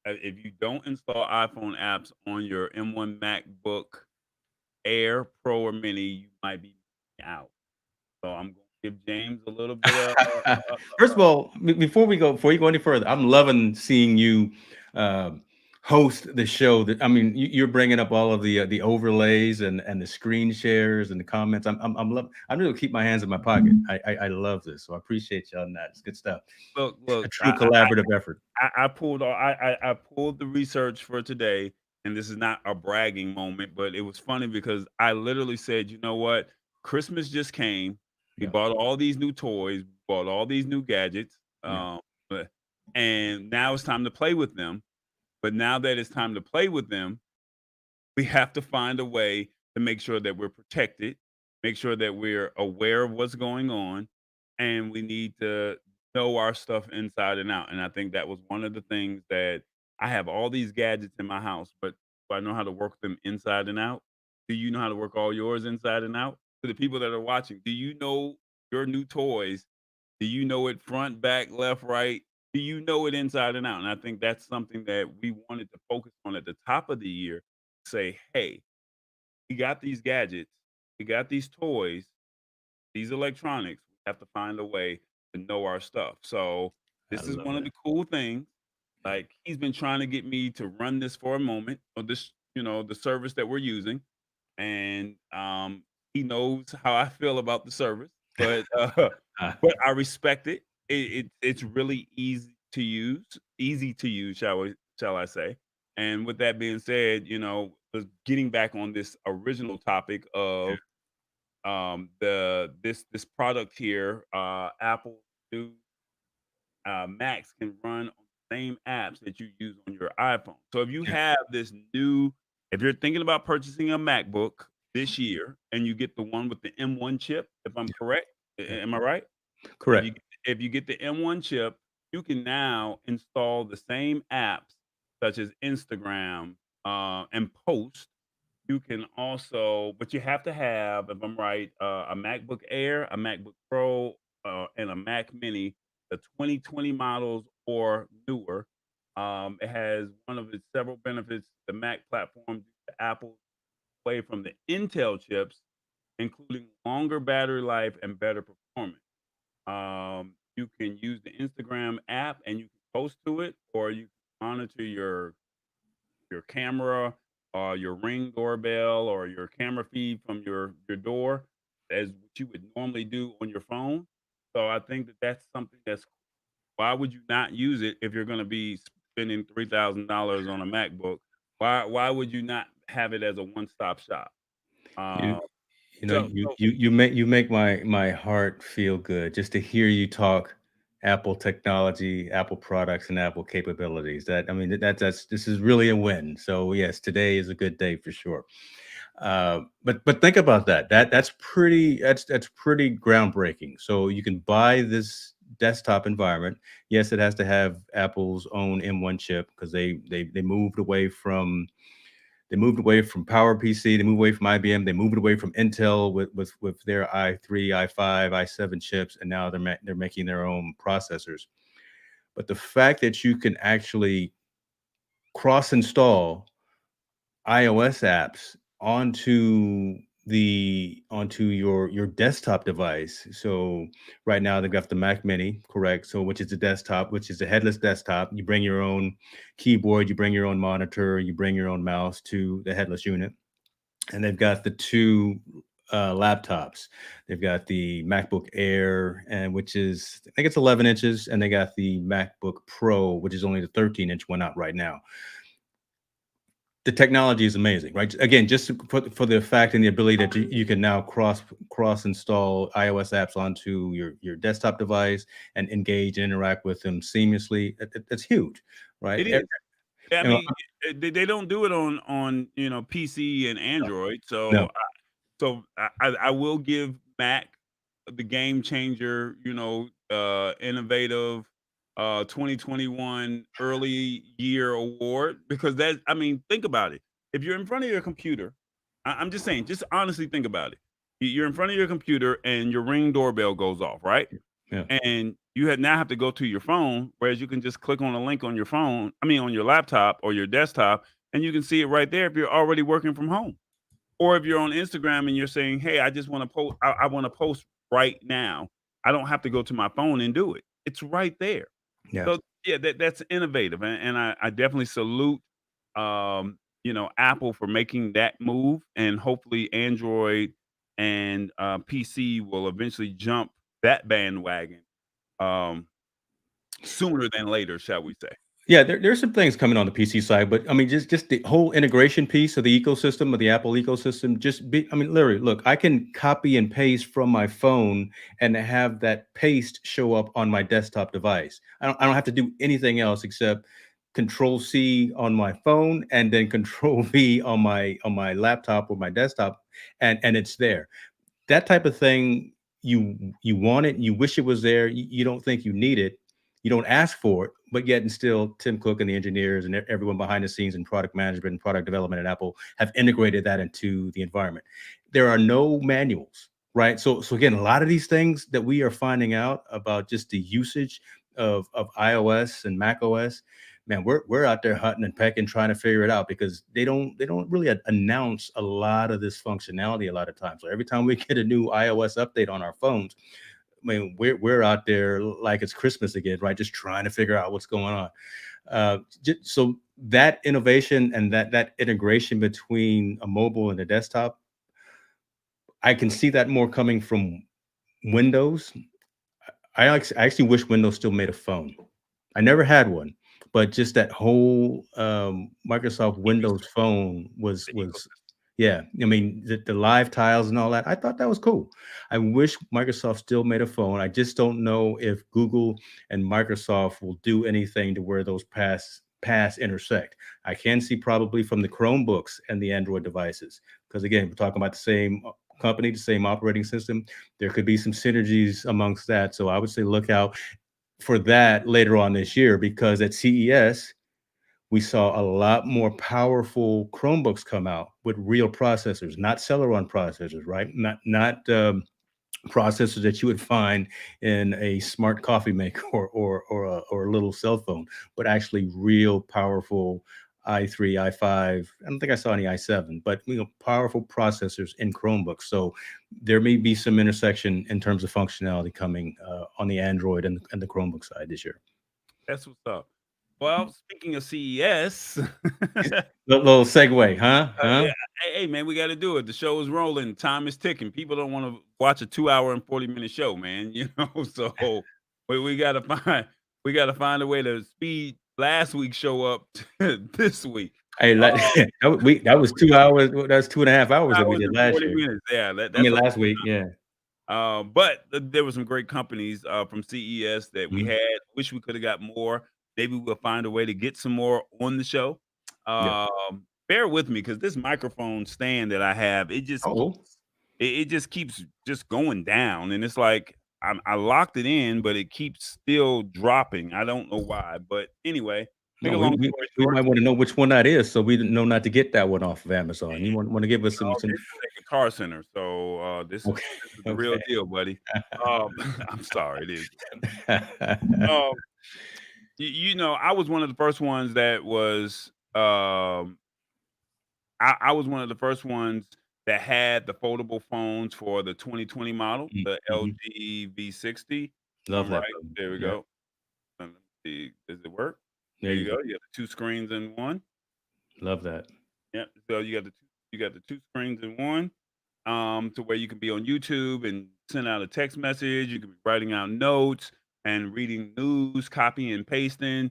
if you don't install iPhone apps on your M1 MacBook Air, Pro, or Mini, you might be out. So I'm going to give James a little bit of. First of all, before you go any further, I'm loving seeing you um host the show. That I mean, you're bringing up all of the overlays and the screen shares and the comments. I'm going to keep my hands in my pocket. I love this, so I appreciate you on that. It's good stuff. A Look. true collaborative effort. I pulled all I pulled the research for today, and this is not a bragging moment, but it was funny because I literally said, you know what? Christmas just came. We Yeah, bought all these new toys, bought all these new gadgets, yeah, but and now it's time to play with them. But now that it's time to play with them, we have to find a way to make sure that we're protected, make sure that we're aware of what's going on, and we need to know our stuff inside and out. And I think that was one of the things that I have all these gadgets in my house, but do I know how to work them inside and out? Do you know how to work all yours inside and out? To the people that are watching, do you know your new toys? Do you know it front, back, left, right? Do you know it inside and out? And I think that's something that we wanted to focus on at the top of the year. Say, hey, we got these gadgets, we got these toys, these electronics. We have to find a way to know our stuff. So I this is love one of that. the cool things. Like he's been trying to get me to run this for a moment, or this, the service that we're using, and he knows how I feel about the service. but Uh, but I respect it. It's really easy to use, shall I say? And with that being said, was getting back on this original topic of this product here, Apple do Macs can run on the same apps that you use on your iPhone. So if you yeah, have if you're thinking about purchasing a MacBook this year and you get the one with the M1 chip, if I'm correct, yeah, am I right? If you correct. if you get the M1 chip, you can now install the same apps such as Instagram and Post. You can also, but you have to have, if I'm right, a MacBook Air, a MacBook Pro, and a Mac Mini, the 2020 models or newer. It has one of its several benefits. The Mac platform, due to Apple away from the Intel chips, including longer battery life and better performance. You can use the Instagram app and you can post to it, or you can monitor your camera, your Ring doorbell, or your camera feed from your door as what you would normally do on your phone. So I think that that's something that's why would you not use it if you're going to be spending $3,000 on a MacBook? Why would you not have it as a one stop shop? You Um, you know, so you so you you make my heart feel good just to hear you talk Apple technology, Apple products, and Apple capabilities. That I mean, that's this is really a win. So yes, today is a good day for sure. But think about that. That's pretty groundbreaking. So you can buy this desktop environment. Yes, it has to have Apple's own M1 chip because they moved away from PowerPC. They moved away from IBM. They moved away from Intel with their i3, i5, i7 chips, and now they're making their own processors. But the fact that you can actually cross install iOS apps onto your desktop device. So right now they've got the Mac Mini, correct? So which is a desktop, which is a headless desktop. You bring your own keyboard, you bring your own monitor, you bring your own mouse to the headless unit, and they've got the two laptops. They've got the MacBook Air, and which is I think it's 11 inches, and they got the MacBook Pro, which is only the 13-inch one out right now. The technology is amazing, right? Again, just for the fact and the ability that you can now cross install iOS apps onto your desktop device and engage and interact with them seamlessly. That's huge, right? it is. I You know, mean, they don't do it on PC and Android. no, So I will give Mac the game changer, innovative 2021 early year award because that I mean, think about it. If you're in front of your computer, I'm just saying, just honestly think about it. You're in front of your computer and your Ring doorbell goes off, right? yeah, And you now have to go to your phone, whereas you can just click on a link on your phone, I mean on your laptop or your desktop, and you can see it right there if you're already working from home. Or if you're on Instagram and you're saying, "Hey, I just want to post. I want to post right now. I don't have to go to my phone and do it. It's right there." yeah. So yeah, that's innovative, and I definitely salute Apple for making that move, and hopefully Android and PC will eventually jump that bandwagon um, sooner than later, shall we say? Yeah, there's some things coming on the PC side, but I mean, just the whole integration piece of the ecosystem of the Apple ecosystem. I mean, literally, look, I can copy and paste from my phone and have that paste show up on my desktop device. I don't have to do anything else except Control C on my phone and then Control V on my laptop or my desktop, and it's there. That type of thing, you want it, you wish it was there, you don't think you need it, you don't ask for it, but yet and still Tim Cook and the engineers and everyone behind the scenes in product management and product development at Apple have integrated that into the environment. There are no manuals, right? So again, a lot of these things that we are finding out about just the usage of iOS and Mac OS, man, we're out there hunting and pecking, trying to figure it out because they don't really announce a lot of this functionality a lot of times. So every time we get a new iOS update on our phones, I mean, we're out there like it's Christmas again, right? Just trying to figure out what's going on. So that innovation and that integration between a mobile and a desktop, I can see that more coming from Windows, I actually wish Windows still made a phone. I never had one, but just that whole Microsoft Windows Ecosystem, phone the was ecosystem. yeah. I mean the live tiles and all that. I thought that was cool. I wish Microsoft still made a phone. I just don't know if Google and Microsoft will do anything to where those paths intersect. I can see probably from the Chromebooks and the Android devices because again we're talking about the same company, the same operating system. There could be some synergies amongst that. So I would say look out for that later on this year because at CES, we saw a lot more powerful Chromebooks come out with real processors, not Celeron processors, right? Not processors that you would find in a smart coffee maker or a little cell phone, but actually real powerful i3, i5. I don't think I saw any i7, but powerful processors in Chromebooks. So there may be some intersection in terms of functionality coming on the Android and the Chromebook side this year. That's what's up. Well, speaking of CES, Little segue, huh? yeah, Huh? hey, man, we got to do it. The show is rolling. Time is ticking. People don't want to watch a 2 hour and 40-minute show, man. So we got to find a way to speed last week's show up to this week. Hey, Uh, that was 2 hours. That's 2.5 hours that we 2 hours did and last 40 year. minutes. Yeah, I mean, that's a last week. Yeah. But there were some great companies from CES that we Mhm. had. Wish we could have got more. Maybe we'll find a way to get some more on the show. Yeah. Bear with me because this microphone stand that I have, Oh, it just keeps just going down, and it's like I locked it in, but it keeps still dropping. I don't know why, but anyway, make no, a we long we story we short, might want to know which one that is, so we know not to get that one off of Amazon. You want to give us some oh, some. this is a Guitar Center, so Okay. this is the real Okay. deal, buddy. I'm sorry, it is. Um, I was one of the first ones that was, I was one of the first ones that had the foldable phones for the 2020 model, the Mhm. LG V60. Love Right, that phone. there we Yeah. go. Let me see, does it work? There There you you go. go. You have the 2 screens in one. Love that. Yep. So you got the 2 screens in one, to where you can be on YouTube and send out a text message. You can be writing out notes and reading news, copying and pasting,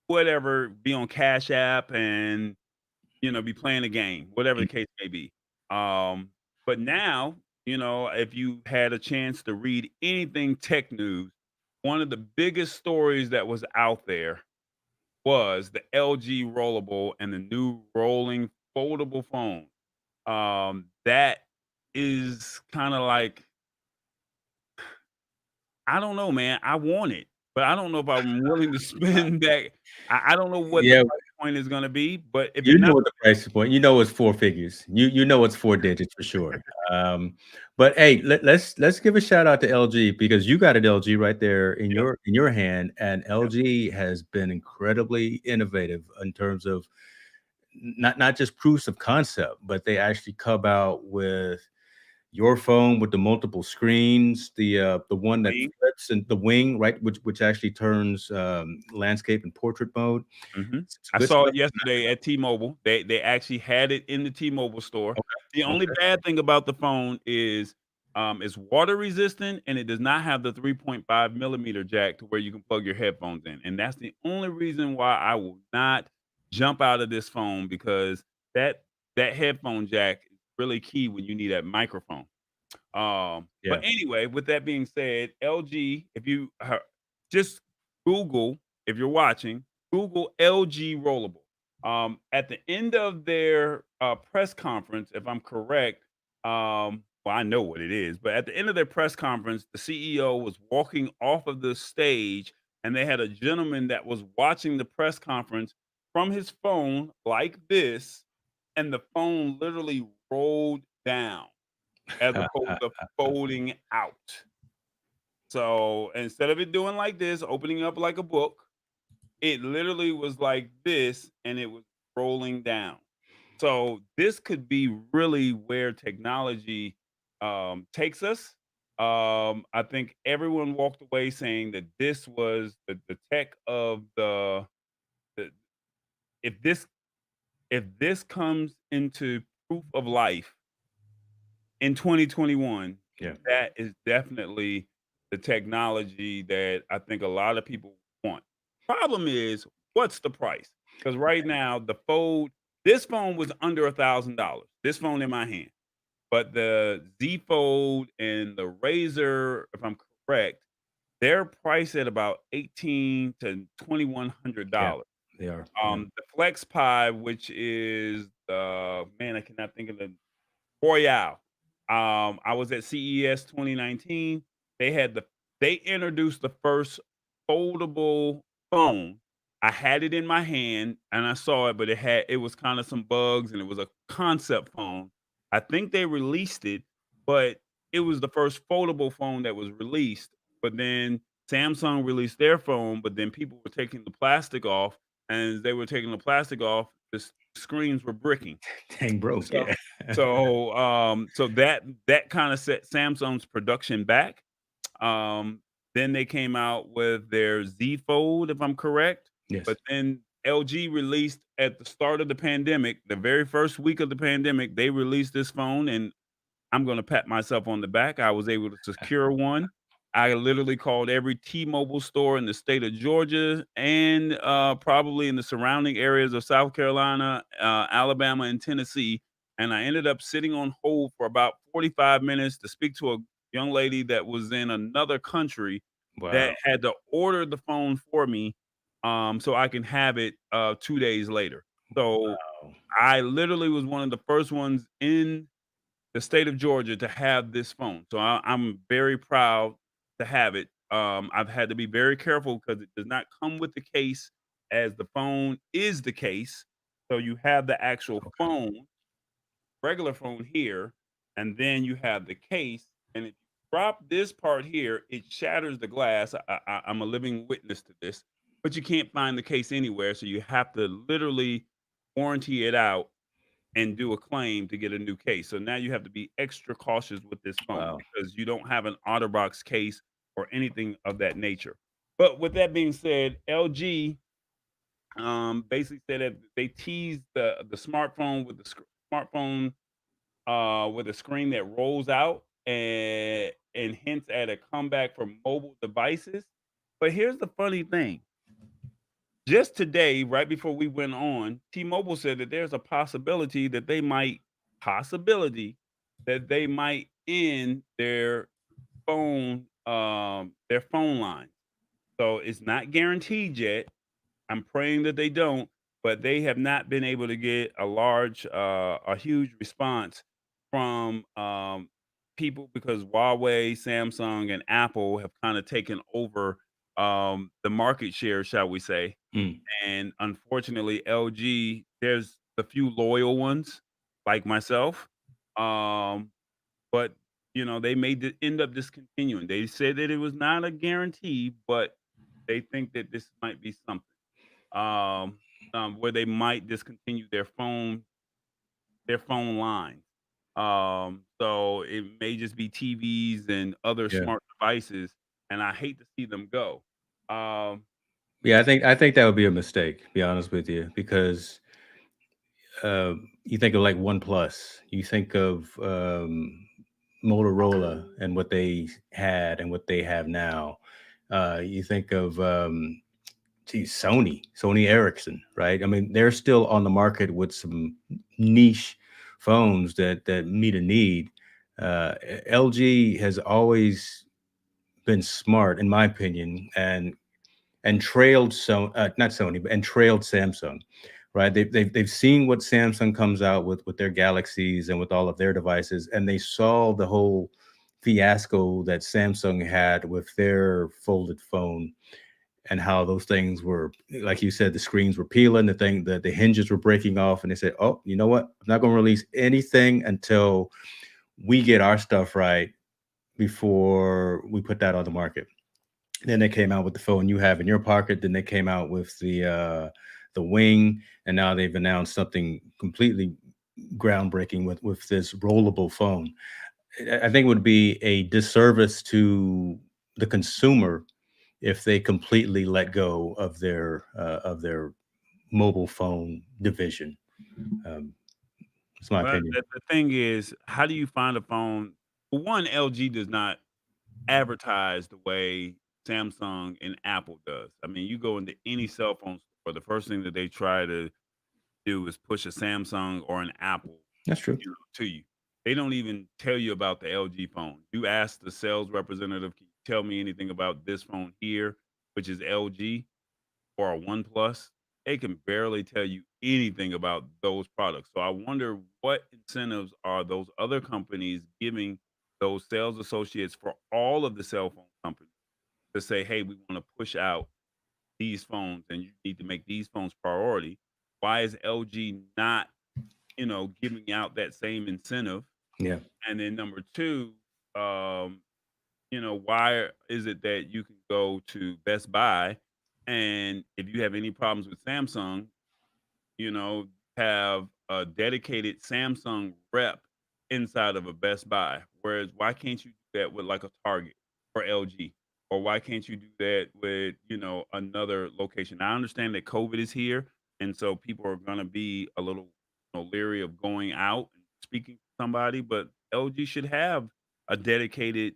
whatever, be on Cash App and, be playing a game, whatever the Mm. case may be. But now, if you had a chance to read anything tech news, one of the biggest stories that was out there was the LG Rollable and the new rolling foldable phone. That is kind of like, I don't know, man. I want it, but I don't know if I'm willing to spend that. I don't know what the Yeah, price point is going to be, but if you're you know not, what the price point. You know it's four figures. You know it's four digits for sure. But hey, let's give a shout out to LG because you got an LG right there in yep, your hand, and yep, LG has been incredibly innovative in terms of not just proofs of concept, but they actually come out with your phone with the multiple screens, the one that wing. flips and the wing, right, which actually turns landscape and portrait mode. Mhm. Some I good saw stuff. it yesterday at T-Mobile. They actually had it in the T-Mobile store. The Okay, only okay. bad thing about the phone is, it's water resistant and it does not have the 3.5 millimeter jack to where you can plug your headphones in. And that's the only reason why I will not jump out of this phone because that that headphone jack is really key when you need that microphone. But Yeah. anyway, with that being said, LG, if you just Google, if you're watching, Google LG Rollable. At the end of their press conference, if I'm correct, well, I know what it is, but at the end of their press conference, the CEO was walking off of the stage, and they had a gentleman that was watching the press conference from his phone like this, and the phone literally rolled down as opposed to folding out. So instead of it doing like this, opening up like a book, it literally was like this and it was rolling down. So this could be really where technology takes us. I think everyone walked away saying that this was the tech of the if this if this comes into proof of life in 2021, Yeah. That is definitely the technology that I think a lot of people want. Problem is, what's the price? Because right now, the Fold, this phone was under $1,000. This phone in my hand, but the Z Fold and the Razor, if I'm correct, they're priced at about 18 to Yeah. $2,100. They are. Yeah. The Flex Pi, which is man, I cannot think of the Royale. I was at CES 2019. They had the they introduced the first foldable phone. I had it in my hand and I saw it, but it was kind of some bugs and it was a concept phone. I think they released it, but it was the first foldable phone that was released. But then Samsung released their phone, but then people were taking the plastic off, and as they were taking the plastic off, screens were bricking. Dang broke. So Yeah. so that kinda set Samsung's production back. Um, then they came out with their Z Fold, if I'm correct, Yes. but then LG released at the start of the pandemic, the very first week of the pandemic, they released this phone, and I'm gonna pat myself on the back. I was able to secure one. I literally called every T-Mobile store in the state of Georgia and, probably in the surrounding areas of South Carolina, Alabama, and Tennessee, and I ended up sitting on hold for about 45 minutes to speak to a young lady that was in another country that Wow. had to order the phone for me, so I can have it, 2 days later. So, Wow. I literally was one of the first ones in the state of Georgia to have this phone. So I'm very proud to have it. I've had to be very careful because it does not come with the case, as the phone is the case. So you have the actual Okay. phone, regular phone here, and then you have the case. And if you drop this part here, it shatters the glass. I'm a living witness to this, but you can't find the case anywhere. So you have to literally warranty it out and do a claim to get a new case. So now you have to be extra cautious with this phone Wow. because you don't have an OtterBox case or anything of that nature. But with that being said, LG basically said that they teased the smartphone with the smartphone with a screen that rolls out and hints at a comeback for mobile devices. But here's the funny thing: just today, right before we went on, T-Mobile said that there's a possibility that they might end their phone line. So it's not guaranteed yet. I'm praying that they don't, but they have not been able to get a huge response from people because Huawei, Samsung, and Apple have kind of taken over the market share, shall we say. Mm. And unfortunately, LG, there's a few loyal ones like myself. Um, but they may end up discontinuing. They said that it was not a guarantee, but they think that this might be something where they might discontinue their phone line. So it may just be TVs and other Yeah. smart devices, and I hate to see them go. Um, Yeah. I think that would be a mistake, to be honest with you, because you think of like OnePlus, you think of Motorola and what they had and what they have now. You think of Sony Ericsson, right? I mean, they're still on the market with some niche phones that meet a need. LG has always been smart, in my opinion, and trailed not Sony, but and trailed Samsung. Right? They've seen what Samsung comes out with their Galaxies and with all of their devices, and they saw the whole fiasco that Samsung had with their folded phone and how those things were, like you said, the screens were peeling, the hinges were breaking off, and they said, "Oh, you know what? I'm not going to release anything until we get our stuff right before we put that on the market." Then they came out with the phone you have in your pocket. Then they came out with the wing, and now they've announced something completely groundbreaking with this rollable phone. I think it would be a disservice to the consumer if they completely let go of their mobile phone division. Um, that's my Well, opinion. the thing is, how do you find a phone? For one, LG does not advertise the way Samsung and Apple does. I mean, you go into any cell phone store, the first thing that they try to do is push a Samsung or an Apple, That's true. to you. They don't even tell you about the LG phone. You ask the sales representative, "Can you tell me anything about this phone here?" Which is LG or a OnePlus. They can barely tell you anything about those products. So I wonder what incentives are those other companies giving those sales associates for all of the cell phone companies to say, "Hey, we wanna push out these phones and you need to make these phones priority." Why is LG not, giving out that same incentive? Yeah. And then number 2, why is it that you can go to Best Buy and if you have any problems with Samsung, have a dedicated Samsung rep inside of a Best Buy. Whereas, why can't you do that with like a Target or LG? Or why can't you do that with, another location? I understand that COVID is here. And so people are going to be a little leery of going out and speaking to somebody, but LG should have a dedicated,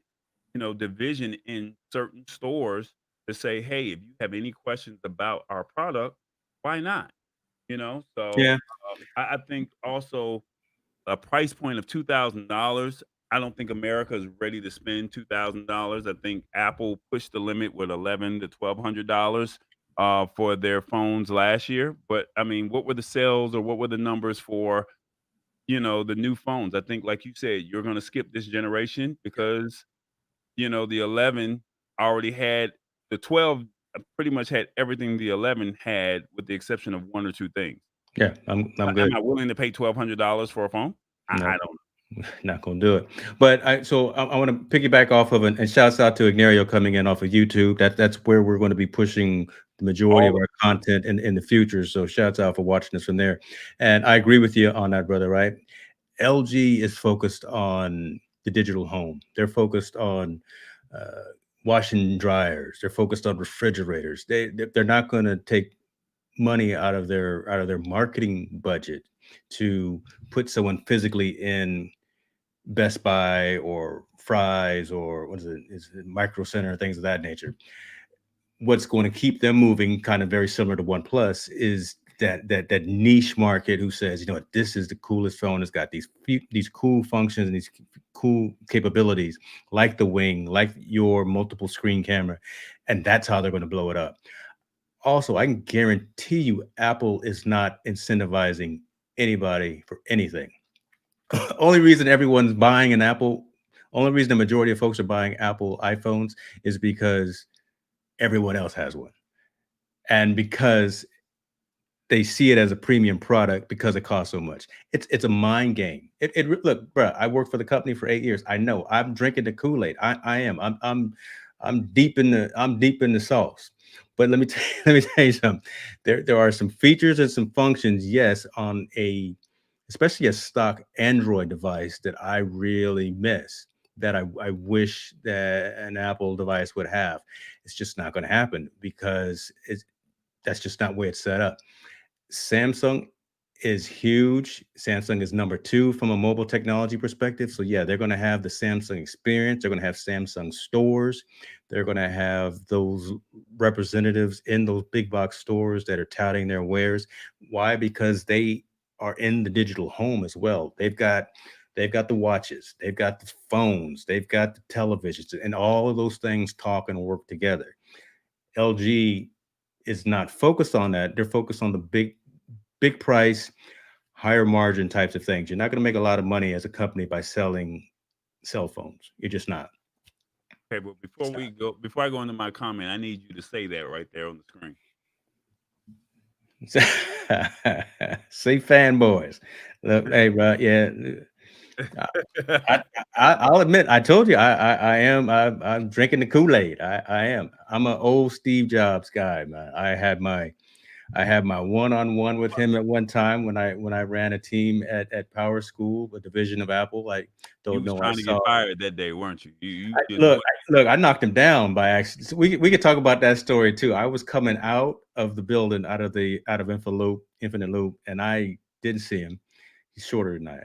division in certain stores to say, hey, if you have any questions about our product, why not? So Yeah. I think also a price point of $2,000. I don't think America is ready to spend $2,000. I think Apple pushed the limit with 11 to $1,200 for their phones last year. But I mean, what were the sales or what were the numbers for the new phones? I think, like you said, you're going to skip this generation because the 11 already had the 12 pretty much had everything the 11 had, with the exception of one or two things. Yeah. I'm Am good. I willing to pay $1,200 for a phone? I No. don't. Not gonna do it. But I want to piggyback off of and shouts out to Ignario coming in off of YouTube. That's where we're going to be pushing the majority of All of our content in the future. So shouts out for watching us from there. And I agree with you on that, brother. Right? LG is focused on the digital home. They're focused on uh, washing dryers. They're focused on refrigerators. They're not going to take money out of their marketing budget to put someone physically in Best Buy or Fry's or what is it Micro Center, things of that nature. What's going to keep them moving, kind of very similar to OnePlus, is that niche market who says, you know what, this is the coolest phone. It's got these cool functions and these cool capabilities, like the wing, like your multiple screen camera, and that's how they're going to blow it up. Also, I can guarantee you, Apple is not incentivizing anybody for anything. Only reason everyone's buying an Apple, only reason the majority of folks are buying Apple iPhones is because everyone else has one. And because they see it as a premium product because it costs so much. It's a mind game. Look, bro. I worked for the company for 8 years. I know. I'm drinking the Kool Aid. I am. I'm deep in the sauce. But let me tell you something. There are some features and some functions, yes, on especially a stock Android device that I really miss. That I wish that an Apple device would have. It's just not going to happen because that's just not the way it's set up. Samsung is huge. Samsung is number two from a mobile technology perspective. So yeah, they're going to have the Samsung experience. They're going to have Samsung stores. They're going to have those representatives in those big box stores that are touting their wares. Why? Because they are in the digital home as well. They've got the watches, they've got the phones, they've got the televisions, and all of those things talk and work together. LG is not focused on that. They're focused on the big price, higher margin types of things. You're not going to make a lot of money as a company by selling cell phones. You're just not. Okay, but It's not. before I go into my comment, I need you to say that right there on the screen. See, fanboys. Look, hey, bro. Yeah, I, I'll admit. I told you, I am. I'm drinking the Kool Aid. I am. I'm an old Steve Jobs guy, man. I had my one-on-one with him at one time when I ran a team at Power School, a division of Apple. I You don't was know. I trying to saw. get fired that day, weren't you? You I, didn't look, want. I knocked him down by accident. So we could talk about that story too. I was coming out of the building, out of Infinite Loop, and I didn't see him. He's shorter than I am.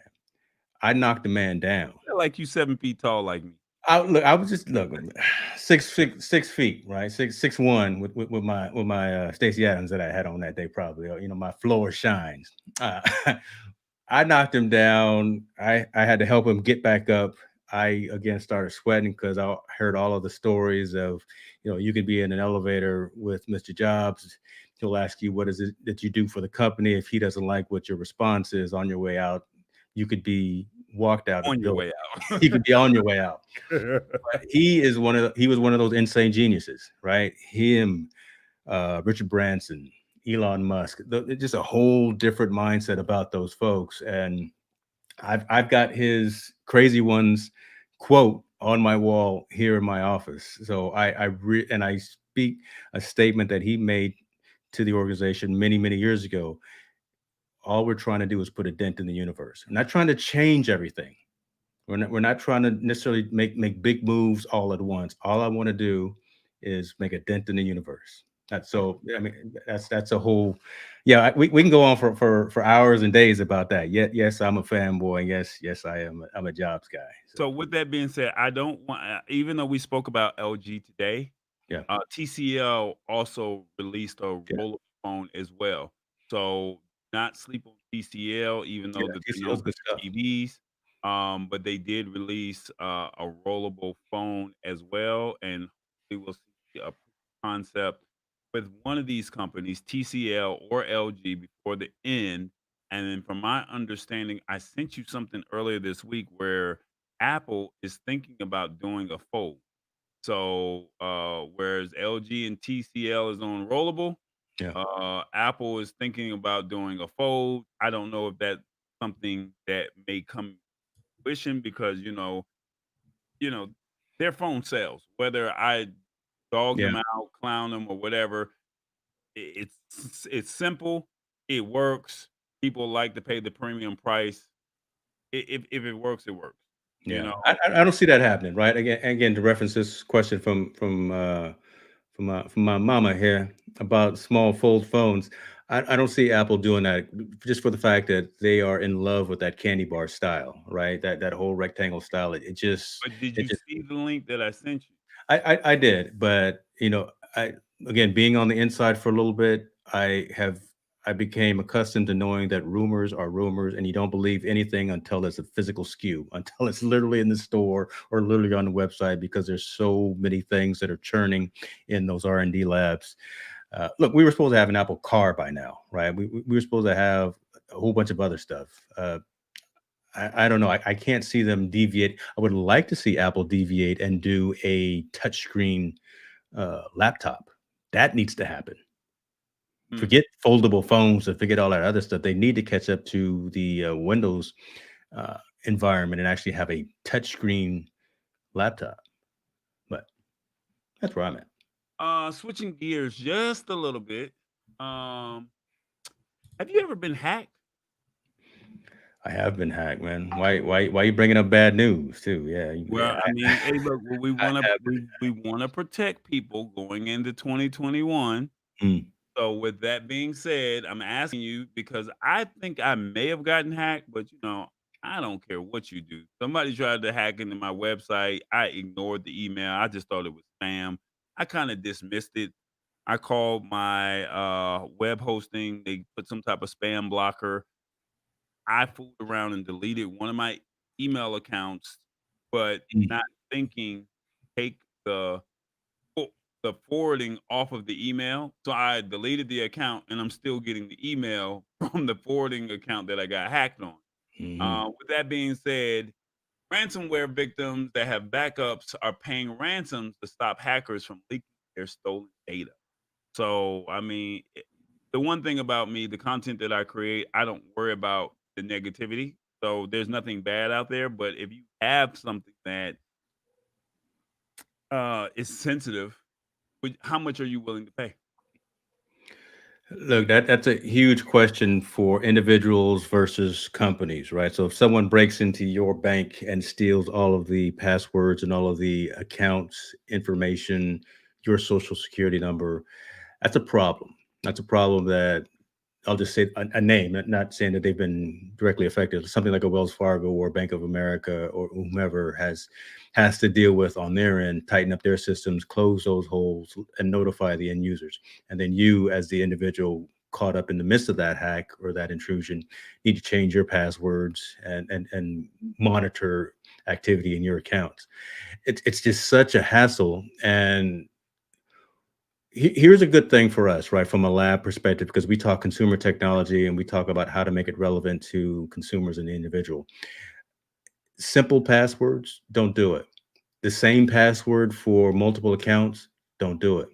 I knocked the man down. Feel like you 7 feet tall like me. I was just look 6 feet, right? 6'1" with my Stacey Adams that I had on that day, probably. Or, my floor shines. Uh, I knocked him down. I had to help him get back up. I again started sweating because I heard all of the stories of, you could be in an elevator with Mr. Jobs. He'll ask you, what is it that you do for the company? If he doesn't like what your response is on your way out, you could be walked out of the On your building. way out. You could be on your way out. He was one of those insane geniuses, right? Him, Richard Branson, Elon Musk, just a whole different mindset about those folks. And I've got his crazy ones quote on my wall here in my office. So and I speak a statement that he made to the organization many, many years ago. All we're trying to do is put a dent in the universe. I'm not trying to change everything. We're not trying to necessarily make big moves all at once. All I want to do is make a dent in the universe. That's so. I mean, that's a whole. Yeah, we can go on for hours and days about that. Yes, I'm a fanboy. And yes, I am. I'm a jobs guy. So So with that being said, I don't want even though we spoke about LG today, yeah, TCL also released a yeah, rollable phone as well. So not sleep on TCL, even yeah. though that they're known TCL's for good stuff. their TVs. But they did release a rollable phone as well, and we will see a concept with one of these companies, TCL or LG, before the end. And then, from my understanding, I sent you something earlier this week where Apple is thinking about doing a fold. So, whereas LG and TCL is on rollable, Yeah, Apple is thinking about doing a fold. I don't know if that's something that may come to fruition because you know their phone sells. Whether I dog yeah, them out, clown them, or whatever, it's simple. It works. People like to pay the premium price. If it works, it works. You yeah. know, I don't see that happening. Right. Again, to reference this question from my mama here about small fold phones. I don't see Apple doing that just for the fact that they are in love with that candy bar style, right? That whole rectangle style. but did It you just see the link that I sent you? I did, but I again being on the inside for a little bit, I became accustomed to knowing that rumors are rumors, and you don't believe anything until it's a physical skew, until it's literally in the store or literally on the website, because there's so many things that are churning in those R&D labs. Look, we were supposed to have an Apple Car by now, right? We were supposed to have a whole bunch of other stuff. I don't know. I can't see them deviate. I would like to see Apple deviate and do a touchscreen laptop. That needs to happen. Hmm. Forget foldable phones and forget all that other stuff. They need to catch up to the Windows uh, environment and actually have a touchscreen laptop. But that's where I'm at. Switching gears just a little bit. Um, have you ever been hacked? I have been hacked, man. Why you bringing up bad news too? Yeah, Well, yeah. I mean, hey, look, we I want to have we want to protect people going into 2021. been. So, with that being said, I'm asking you because I think I may have gotten hacked, but I don't care what you do. Somebody tried to hack into my website. I ignored the email. I just thought it was spam. I kind of dismissed it. I called my web hosting. They put some type of spam blocker. I fooled around and deleted one of my email accounts, but Mm, not thinking take fo- the forwarding off of the email. So I deleted the account and I'm still getting the email from the forwarding account that I got hacked on. mhm. With that being said, ransomware victims that have backups are paying ransoms to stop hackers from leaking their stolen data. So, I mean, the one thing about me, the content that I create, I don't worry about the negativity. So there's nothing bad out there. But if you have something that is sensitive, how much are you willing to pay? Look, that's a huge question for individuals versus companies, right? So if someone breaks into your bank and steals all of the passwords and all of the accounts information, your social security number, that's a problem. That's a problem that I'll just say a name, not saying that they've been directly affected. Something like a Wells Fargo or Bank of America or whomever has to deal with on their end, tighten up their systems, close those holes, and notify the end users. And then you, as the individual caught up in the midst of that hack or that intrusion, need to change your passwords and monitor activity in your accounts. It's just such a hassle. And here's a good thing for us, right, from a lab perspective, because we talk consumer technology and we talk about how to make it relevant to consumers and the individual. Simple passwords, don't do it. The same password for multiple accounts, don't do it.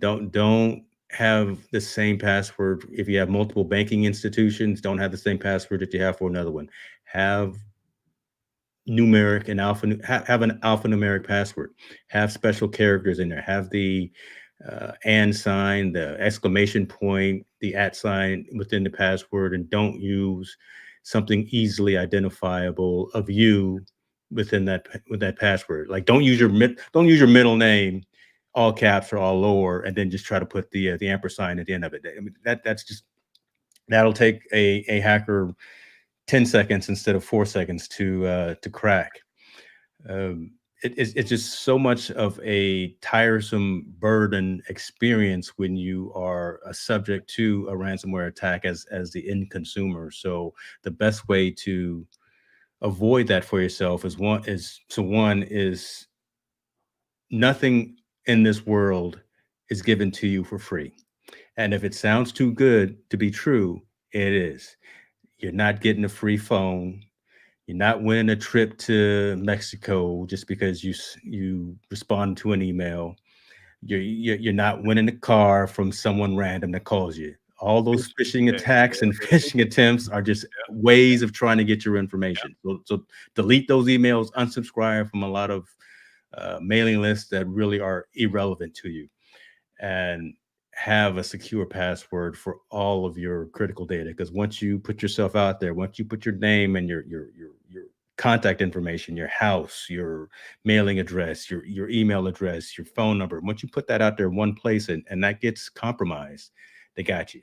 Don't have the same password if you have multiple banking institutions. Don't have the same password that you have for another one. Have numeric and have an alphanumeric password, have special characters in there, have the and sign, the exclamation point, the at sign within the password, and don't use something easily identifiable of you within that with that password. Like don't use your middle name all caps or all lower and then just try to put the ampersand at the end of it. I mean, that's just that'll take a hacker 10 seconds instead of 4 seconds to crack. It's just so much of a tiresome burden experience when you are a subject to a ransomware attack as the end consumer. So the best way to avoid that for yourself is nothing in this world is given to you for free. And if it sounds too good to be true, it is. You're not getting a free phone. You're not winning a trip to Mexico just because you respond to an email. You're not winning a car from someone random that calls you. All those Fish, phishing yeah, attacks and yeah, phishing attempts are just yeah, ways of trying to get your yeah. information. So delete those emails, unsubscribe from a lot of mailing lists that really are irrelevant to you, and have a secure password for all of your critical data. Because once you put yourself out there, once you put your name and your contact information, your house, your mailing address, your email address, your phone number, once you put that out there in one place and that gets compromised, they got you.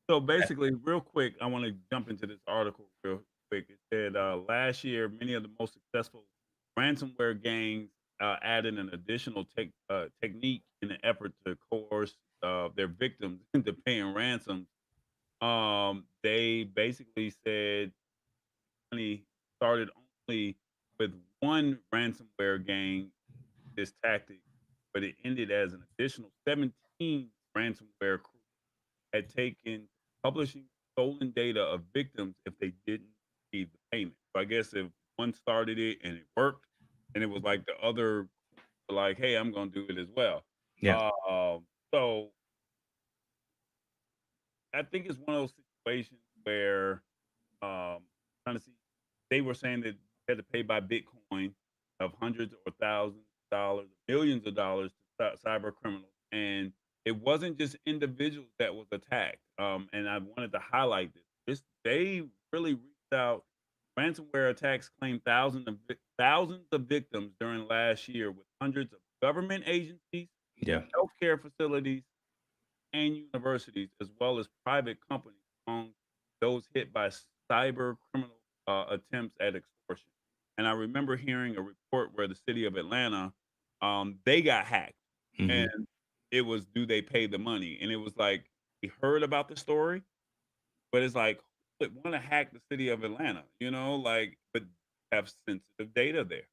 So basically, real quick, I want to jump into this article real quick. It said last year, many of the most successful ransomware gangs added an additional technique in an effort to coerce their victims into paying ransoms. They basically said money started only with one ransomware gang, this tactic, but it ended as an additional 17 ransomware crews had taken publishing stolen data of victims if they didn't receive the payment. So I guess if one started it and it worked, and it was like the other were like, "Hey, I'm going to do it as well." Yeah, So I think it's one of those situations where trying to see, they were saying that you had to pay by Bitcoin of hundreds or thousands of dollars, millions of dollars to cyber criminals, and it wasn't just individuals that was attacked. And I wanted to highlight this. They really reached out. Ransomware attacks claimed thousands of victims during last year, with hundreds of government agencies, yeah, healthcare facilities, and universities, as well as private companies, among those hit by cyber criminal attempts at extortion. And I remember hearing a report where the city of Atlanta, they got hacked, and hmm it was, do they pay the money? And it was like, we heard about the story, but it's like, who would want to hack the city of Atlanta? Like, but have sensitive data there.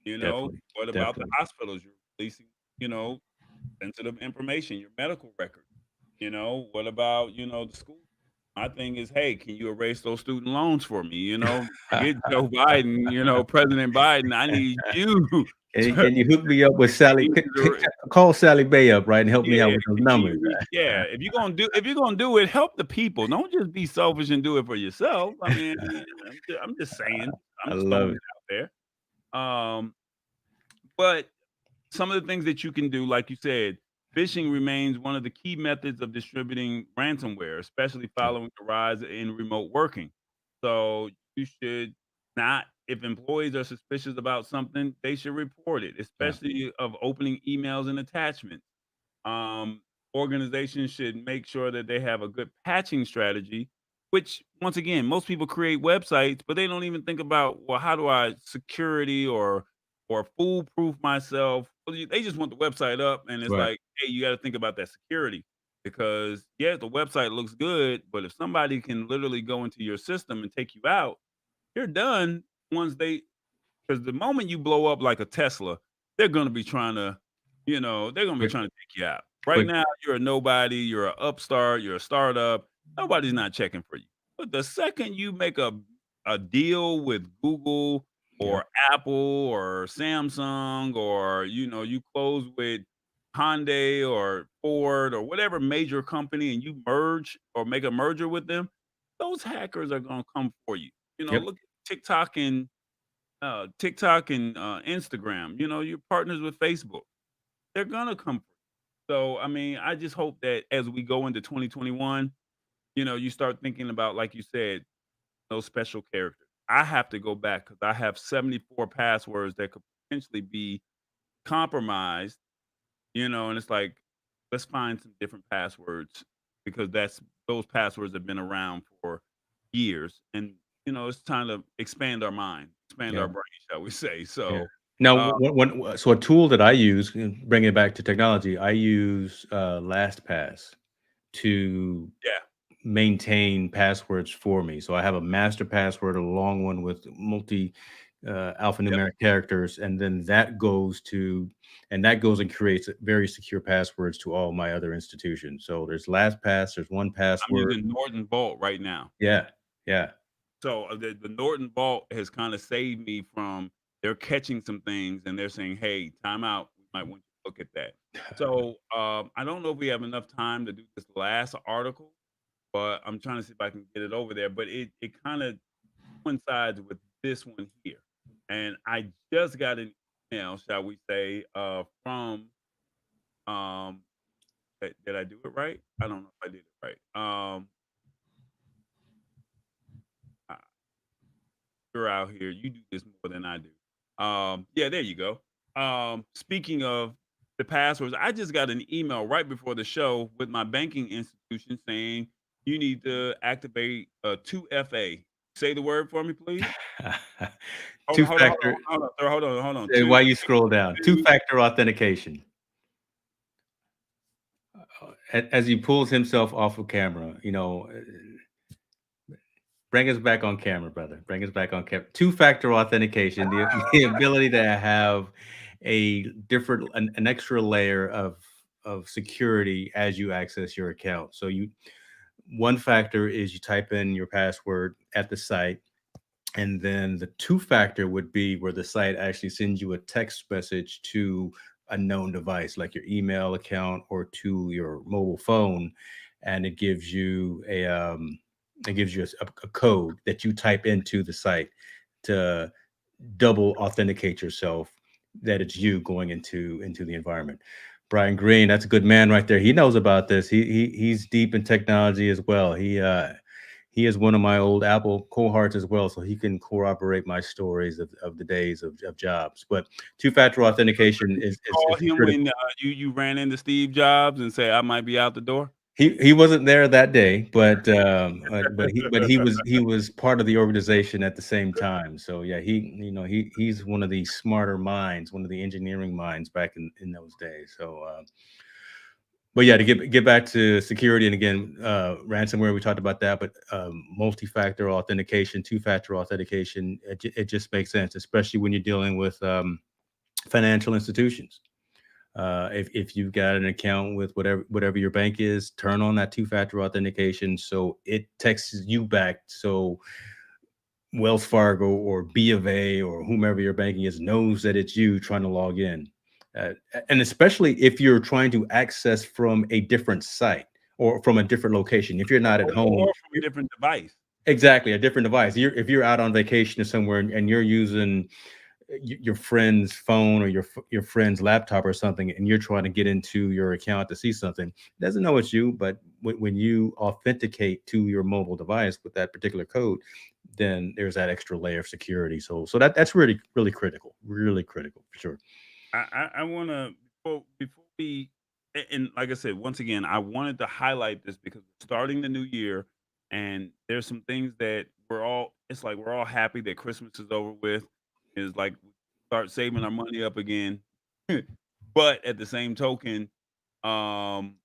definitely, What about the definitely. hospitals? You're releasing, you know, sensitive information, your medical records. What about, the school? My thing is, hey, can you erase those student loans for me? Forget Joe Biden, President Biden. I need you to, Can you hook me up with Sally? need to Call Sally Bay up, right, and help me out yeah, with those numbers. yeah. If you're gonna do it, help the people. Don't just be selfish and do it for yourself. I mean, I'm just saying. I'm I just throwing love it. it out there. But some of the things that you can do, like you said, phishing remains one of the key methods of distributing ransomware, especially Yeah, following the rise in remote working. So you should not, if employees are suspicious about something, they should report it, yeah, especially of opening emails and attachments. Um, organizations should make sure that they have a good patching strategy, which once again, most people create websites, but they don't even think about, well, how do I security or foolproof myself? Well, they just want the website up, and it's Right. like, hey, you got to think about that security because yeah, the website looks good, but if somebody can literally go into your system and take you out, you're done once they because the moment you blow up like a Tesla, they're gonna be trying to, they're gonna be Quick, trying to take you out. Right quick. now, you're a nobody, you're an upstart, you're a startup. Nobody's not checking for you. But the second you make a deal with Google Yeah. or Apple or Samsung or you close with Hyundai or Ford or whatever major company and you merge or make a merger with them, those hackers are gonna come for you. Yep. Look at TikTok and Instagram. You're partners with Facebook. They're gonna come. So, I mean, I just hope that as we go into 2021, you start thinking about, like you said, those special characters. I have to go back because I have 74 passwords that could potentially be compromised. And it's like, let's find some different passwords because those passwords have been around for years, and it's time to expand our mind, expand Yeah. our brain, shall we say? Yeah. So, Now, uh, so a tool that I use, bringing it back to technology, I use LastPass to yeah, maintain passwords for me. So I have a master password, a long one with multi yep. alphanumeric characters, and then that goes and creates very secure passwords to all my other institutions. So there's LastPass, there's one I'm password. using Norton Vault right now. Yeah, yeah, So the Norton Vault has kind of saved me from they're catching some things and they're saying, "Hey, time out. We might want you to look at that." So I don't know if we have enough time to do this last article, but I'm trying to see if I can get it over there. But it kind of coincides with this one here, and I just got an email, shall we say, from did I do it right? I don't know if I did it right. Uh, you're out here. You do this more than I do. Yeah, there you go. Speaking of the passwords, I just got an email right before the show with my banking institution saying you need to activate 2FA. Say the word for me, please. Hold two on, hold on, hold on, factor. hold on, sir. Hold on. While you scroll down, two Two. factor authentication. As he pulls himself off of camera, bring us back on camera, brother. Bring us back on camera. Two-factor authentication, the ability to have an extra layer of security as you access your account. So one factor is you type in your password at the site, and then the two-factor would be where the site actually sends you a text message to a known device, like your email account or to your mobile phone, and it gives you a code that you type into the site to double authenticate yourself that it's you going into the environment. Brian Green, that's a good man right there. He knows about this. He's deep in technology as well. He is one of my old Apple cohorts as well, so he can corroborate my stories of the days of jobs. But two-factor authentication Did you is call him when critical. you ran into Steve Jobs and say I might be out the door? He wasn't there that day, but he was part of the organization at the same time. So yeah, he's one of the smarter minds, one of the engineering minds back in those days. So but yeah, to get back to security, and again, ransomware, we talked about that, but multi-factor authentication, two-factor authentication, it just makes sense, especially when you're dealing with financial institutions. If you've got an account with whatever your bank is, turn on that two-factor authentication so it texts you back. So Wells Fargo or B of A or whomever your banking is knows that it's you trying to log in. Uh, and especially if you're trying to access from a different site or from a different location. If you're not at home, Or from a different device. exactly a different device. If you're out on vacation or somewhere and you're using your friend's phone or your friend's laptop or something, and you're trying to get into your account to see something, it doesn't know it's you, but when you authenticate to your mobile device with that particular code, then there's that extra layer of security. So that's really critical for sure. I want to before we and like I said, once again, I wanted to highlight this because we're starting the new year, and there's some things that it's like we're all happy that Christmas is over with. It's like we start saving our money up again. But at the same token, um,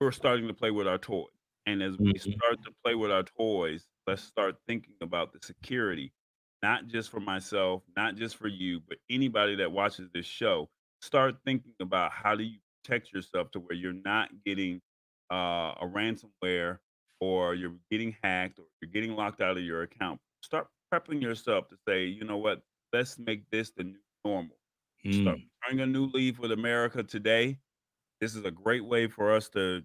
we're starting to play with our toys. And as we Mhm, start to play with our toys, let's start thinking about the security, not just for myself, not just for you, but anybody that watches this show. Start thinking about how do you protect yourself to where you're not getting a ransomware or you're getting hacked or you're getting locked out of your account. Start prepping yourself to say, you know what, let's make this the new normal. Start mm, turning a new leaf with America today. This is a great way for us to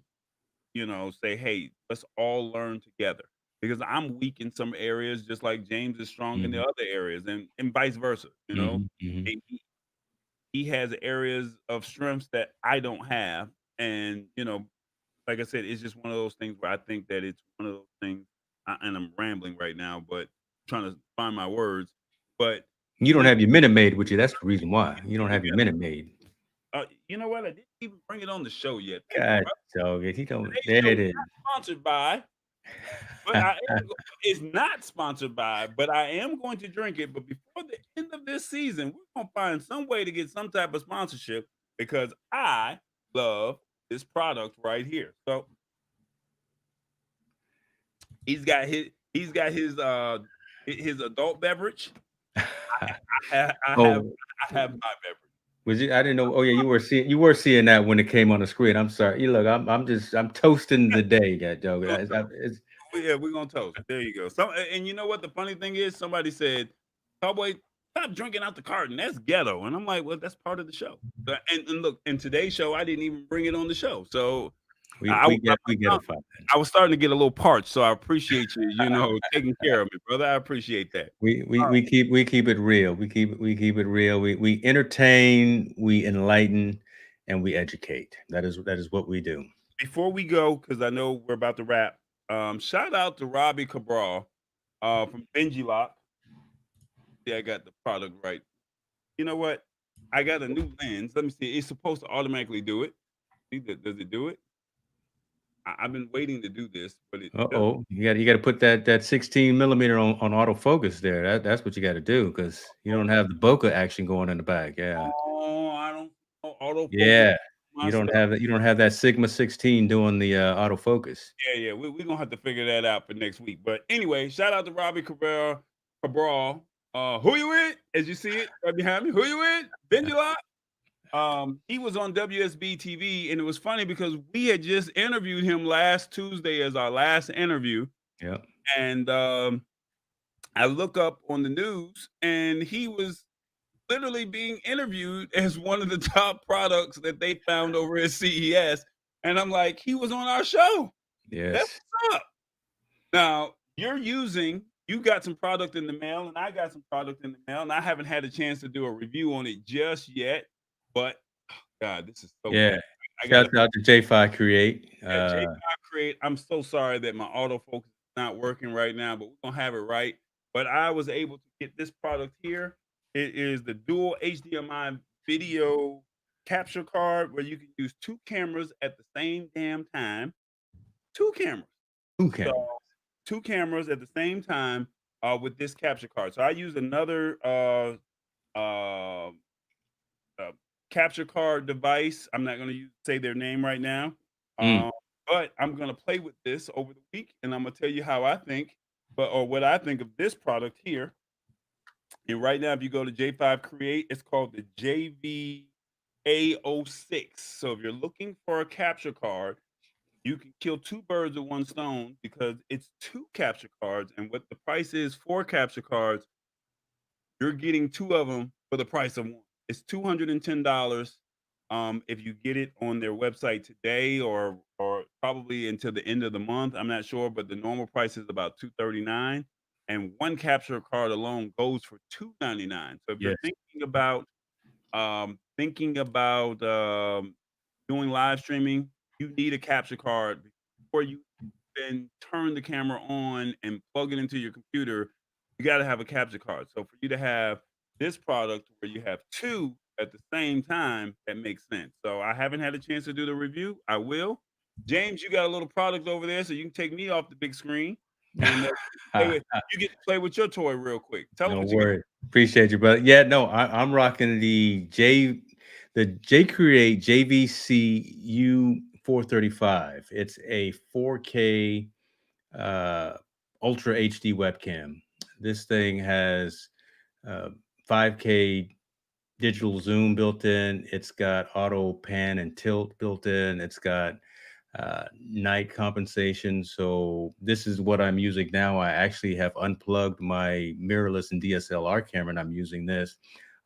say, "Hey, let's all learn together." Because I'm weak in some areas, just like James is strong in the mhm, other areas, and vice versa. mhm, mhm. And he has areas of strengths that I don't have, and like I said, it's just one of those things where I think that it's one of those things. And I'm rambling right now, but trying to find my words. But You don't when have your Minute Maid with you, that's the reason why. You don't have your Minute Maid. you know what, I didn't even bring it on the show yet. Thank you, God brother. dog it, he don't Today's there show it is is. not sponsored by. But I am go it's not sponsored by, but I am going to drink it, but before the end of this season, we're gonna find some way to get some type of sponsorship because I love this product right here. So, he's got his adult beverage. I have Oh, I have my beverage. was it? I didn't know. Oh yeah, you were seeing that when it came on the screen. I'm sorry. You look, I'm toasting the day, God dog. It's Yeah, we're gonna toast. There you go. And you know what the funny thing is? Somebody said, "Cowboy, stop drinking out the carton. That's ghetto." And I'm like, "Well, that's part of the show." And look, in today's show, I didn't even bring it on the show. So we I, I, we get we get I a five. I was starting to get a little parched. So I appreciate you, taking care of me, brother. I appreciate that. We keep it real. We keep it real. We entertain, we enlighten, and we educate. That is what we do. Before we go, because I know we're about to wrap. Shout out to Robbie Cabral, from Benji Lock. Yeah, I got the product right. You know what? I got a new lens. Let me see. It's supposed to automatically do it. Does it do it? I've been waiting to do this, but it doesn't. Uh-oh. You got to put that 16 millimeter on autofocus there. That's what you got to do because you Oh, don't have the bokeh action going in the back. Yeah. oh, I don't know autofocus Yeah. my You don't stuff. have that. You don't have that Sigma 16 doing the autofocus. Yeah, yeah. We're gonna have to figure that out for next week. But anyway, shout out to Robbie Cabral. Who you with? As you see it right behind me. Who you with? Benjula. He was on WSB TV, and it was funny because we had just interviewed him last Tuesday as our last interview. Yep. And I look up on the news, and he was literally being interviewed as one of the top products that they found over at CES. And I'm like, he was on our show. That's Yes. what's up. Now, you got some product in the mail, and I got some product in the mail, and I haven't had a chance to do a review on it just yet. But God, this is so Yeah. good. I gotta Shouts out to J5 Create. Yeah, J5 Create. I'm so sorry that my autofocus is not working right now, but we're gonna have it right. But I was able to get this product here. It is the dual HDMI video capture card where you can use two cameras at the same damn time. Two cameras. Who So can? two cameras at the same time with this capture card. So I use another uh, uh, capture card device. I'm not going to say their name right now, Mm. um, but I'm going to play with this over the week, and I'm going to tell you how I think, or what I think of this product here. And right now, if you go to J5 Create, it's called the JVA06. So if you're looking for a capture card, you can kill two birds with one stone because it's two capture cards, and what the price is for capture cards, you're getting two of them for the price of one. It's $210 if you get it on their website today or probably until the end of the month. I'm not sure, but the normal price is about 239, and one capture card alone goes for 299. So if you're Yes. thinking about doing live streaming, you need a capture card before you then turn the camera on and plug it into your computer. You got to have a capture card. So for you to have this product where you have two at the same time that makes sense. So I haven't had a chance to do the review. I will. James, you got a little product over there, so you can take me off the big screen and you get to play with your toy real quick. Tell them No what you got. worry. Appreciate you, brother. Yeah, no, I'm rocking the J Create JVC U435. It's a 4K uh, Ultra HD webcam. This thing has uh, 5K digital zoom built in. It's got auto pan and tilt built in. It's got night compensation. So this is what I'm using now. I actually have unplugged my mirrorless and DSLR camera, and I'm using this.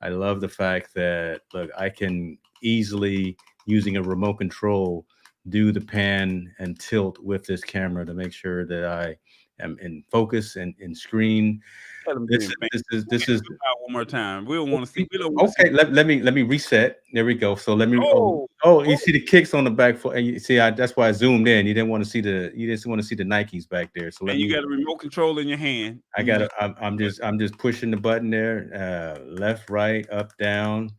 I love the fact that look, I can easily using a remote control do the pan and tilt with this camera to make sure that I am in focus and in screen. Tell them This again, is man. this is Zoom out one more time. We don't want to see. We don't want to see. okay. Let me reset. There we go. So let me. Oh, Oh, oh, you oh, see the kicks on the back foot. And you see, that's why I zoomed in. You didn't want to see the. You didn't want to see the Nikes back there. So let and you me. got a remote control in your hand, I and you got. just I'm just pushing the button there. Left, right, up, down.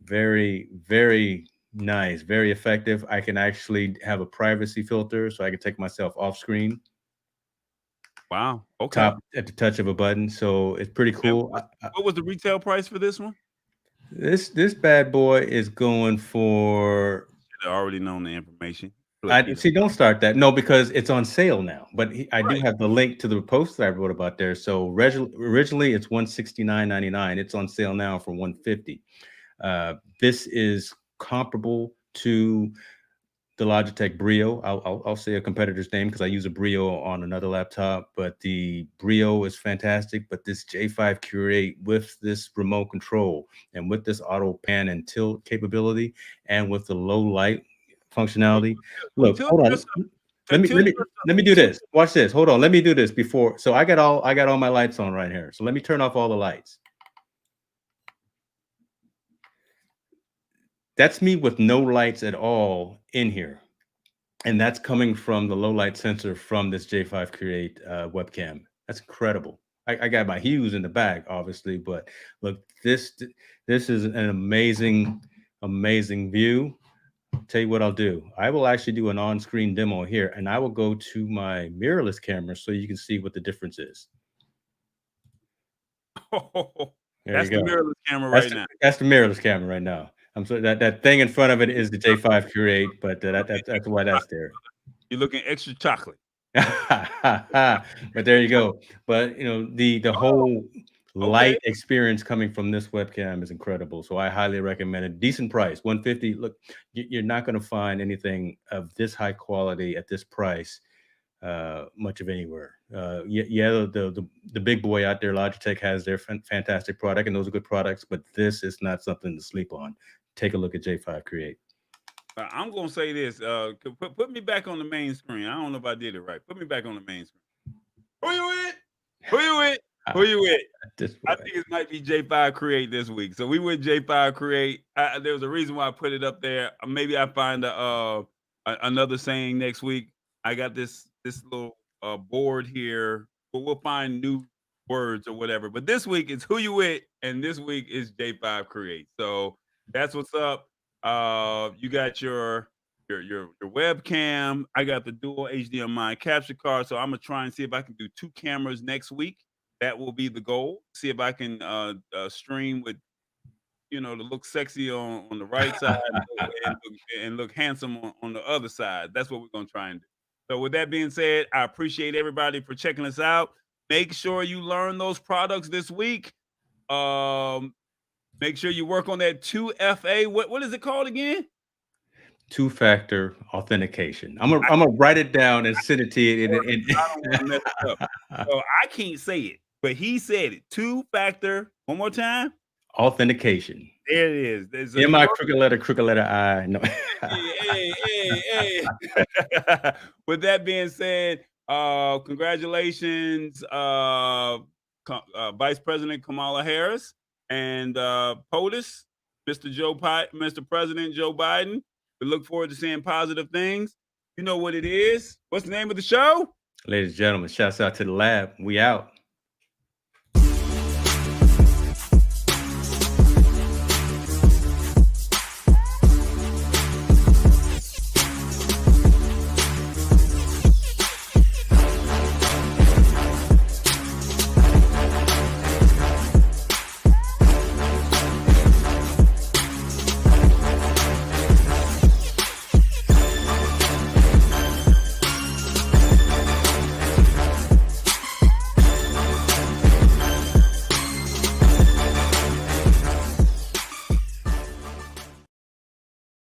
Very, very nice. Very effective. I can actually have a privacy filter, so I can take myself off screen. wow. Okay. Top at the touch of a button. So it's pretty And cool. what was the retail price for this one? This bad boy is going for Should have already known the information. Look, I you know. see. Don't start that. No, because it's on sale now. But I do Right. have the link to the post that I wrote about there. So originally it's 169.99. It's on sale now for 150. This is comparable to the Logitech Brio. I'll say a competitor's name because I use a Brio on another laptop, but the Brio is fantastic. But this J5 Curate with this remote control and with this auto pan and tilt capability and with the low light Well, functionality. well, Look, tilt hold on. yourself. Let me Tilt let me yourself. let me do Tilt. this. Watch this. Hold on. Let me do this before. So I got all my lights on right here. So let me turn off all the lights. That's me with no lights at all in here. And that's coming from the low light sensor from this J5 Create webcam. That's incredible. I got my hues in the back, obviously, but look, this is an amazing view. Tell you what I'll do. I will actually do an on-screen demo here, and I will go to my mirrorless camera so you can see what the difference is. There you That's the go. mirrorless camera That's right the, now. that's the mirrorless camera right now. I'm so that thing in front of it is the J5 Curate, but that's why that's there. You're looking extra chocolate. But there you go. But the Oh, whole okay. light experience coming from this webcam is incredible. So I highly recommend it. Decent price, 150. Look, you're not going to find anything of this high quality at this price much of anywhere. Yeah, the big boy out there, Logitech has their fantastic product, and those are good products. But this is not something to sleep on. Take a look at J5 Create. I'm gonna say this. Put me back on the main screen. I don't know if I did it right. Put me back on the main screen. Who you with? Who you with? Who you with? This I boy. think it might be J5 Create this week. So we with J5 Create. There was a reason why I put it up there. Maybe I find another saying next week. I got this little board here, but we'll find new words or whatever. But this week it's who you with, and this week is J5 Create. So that's what's up. You got your webcam. I got the dual HDMI capture card. So I'm gonna try and see if I can do two cameras next week. That will be the goal. See if I can stream with to look sexy on the right side and look handsome on the other side. That's what we're gonna try and do. So with that being said, I appreciate everybody for checking us out. Make sure you learn those products this week. Um, Make sure you work on that 2FA. What is it called again? Two-factor authentication. I'm gonna write it down and send it to you. I don't want to mess it up. So I can't say it, but he said it. Two-factor. One more time. Authentication. There it is. So M you I work. crooked letter I. No. Hey. With that being said, congratulations, Vice President Kamala Harris and POTUS, Mr. President Joe Biden. We look forward to seeing positive things. You know what it is. What's the name of the show? Ladies and gentlemen, shouts out to the lab. We out.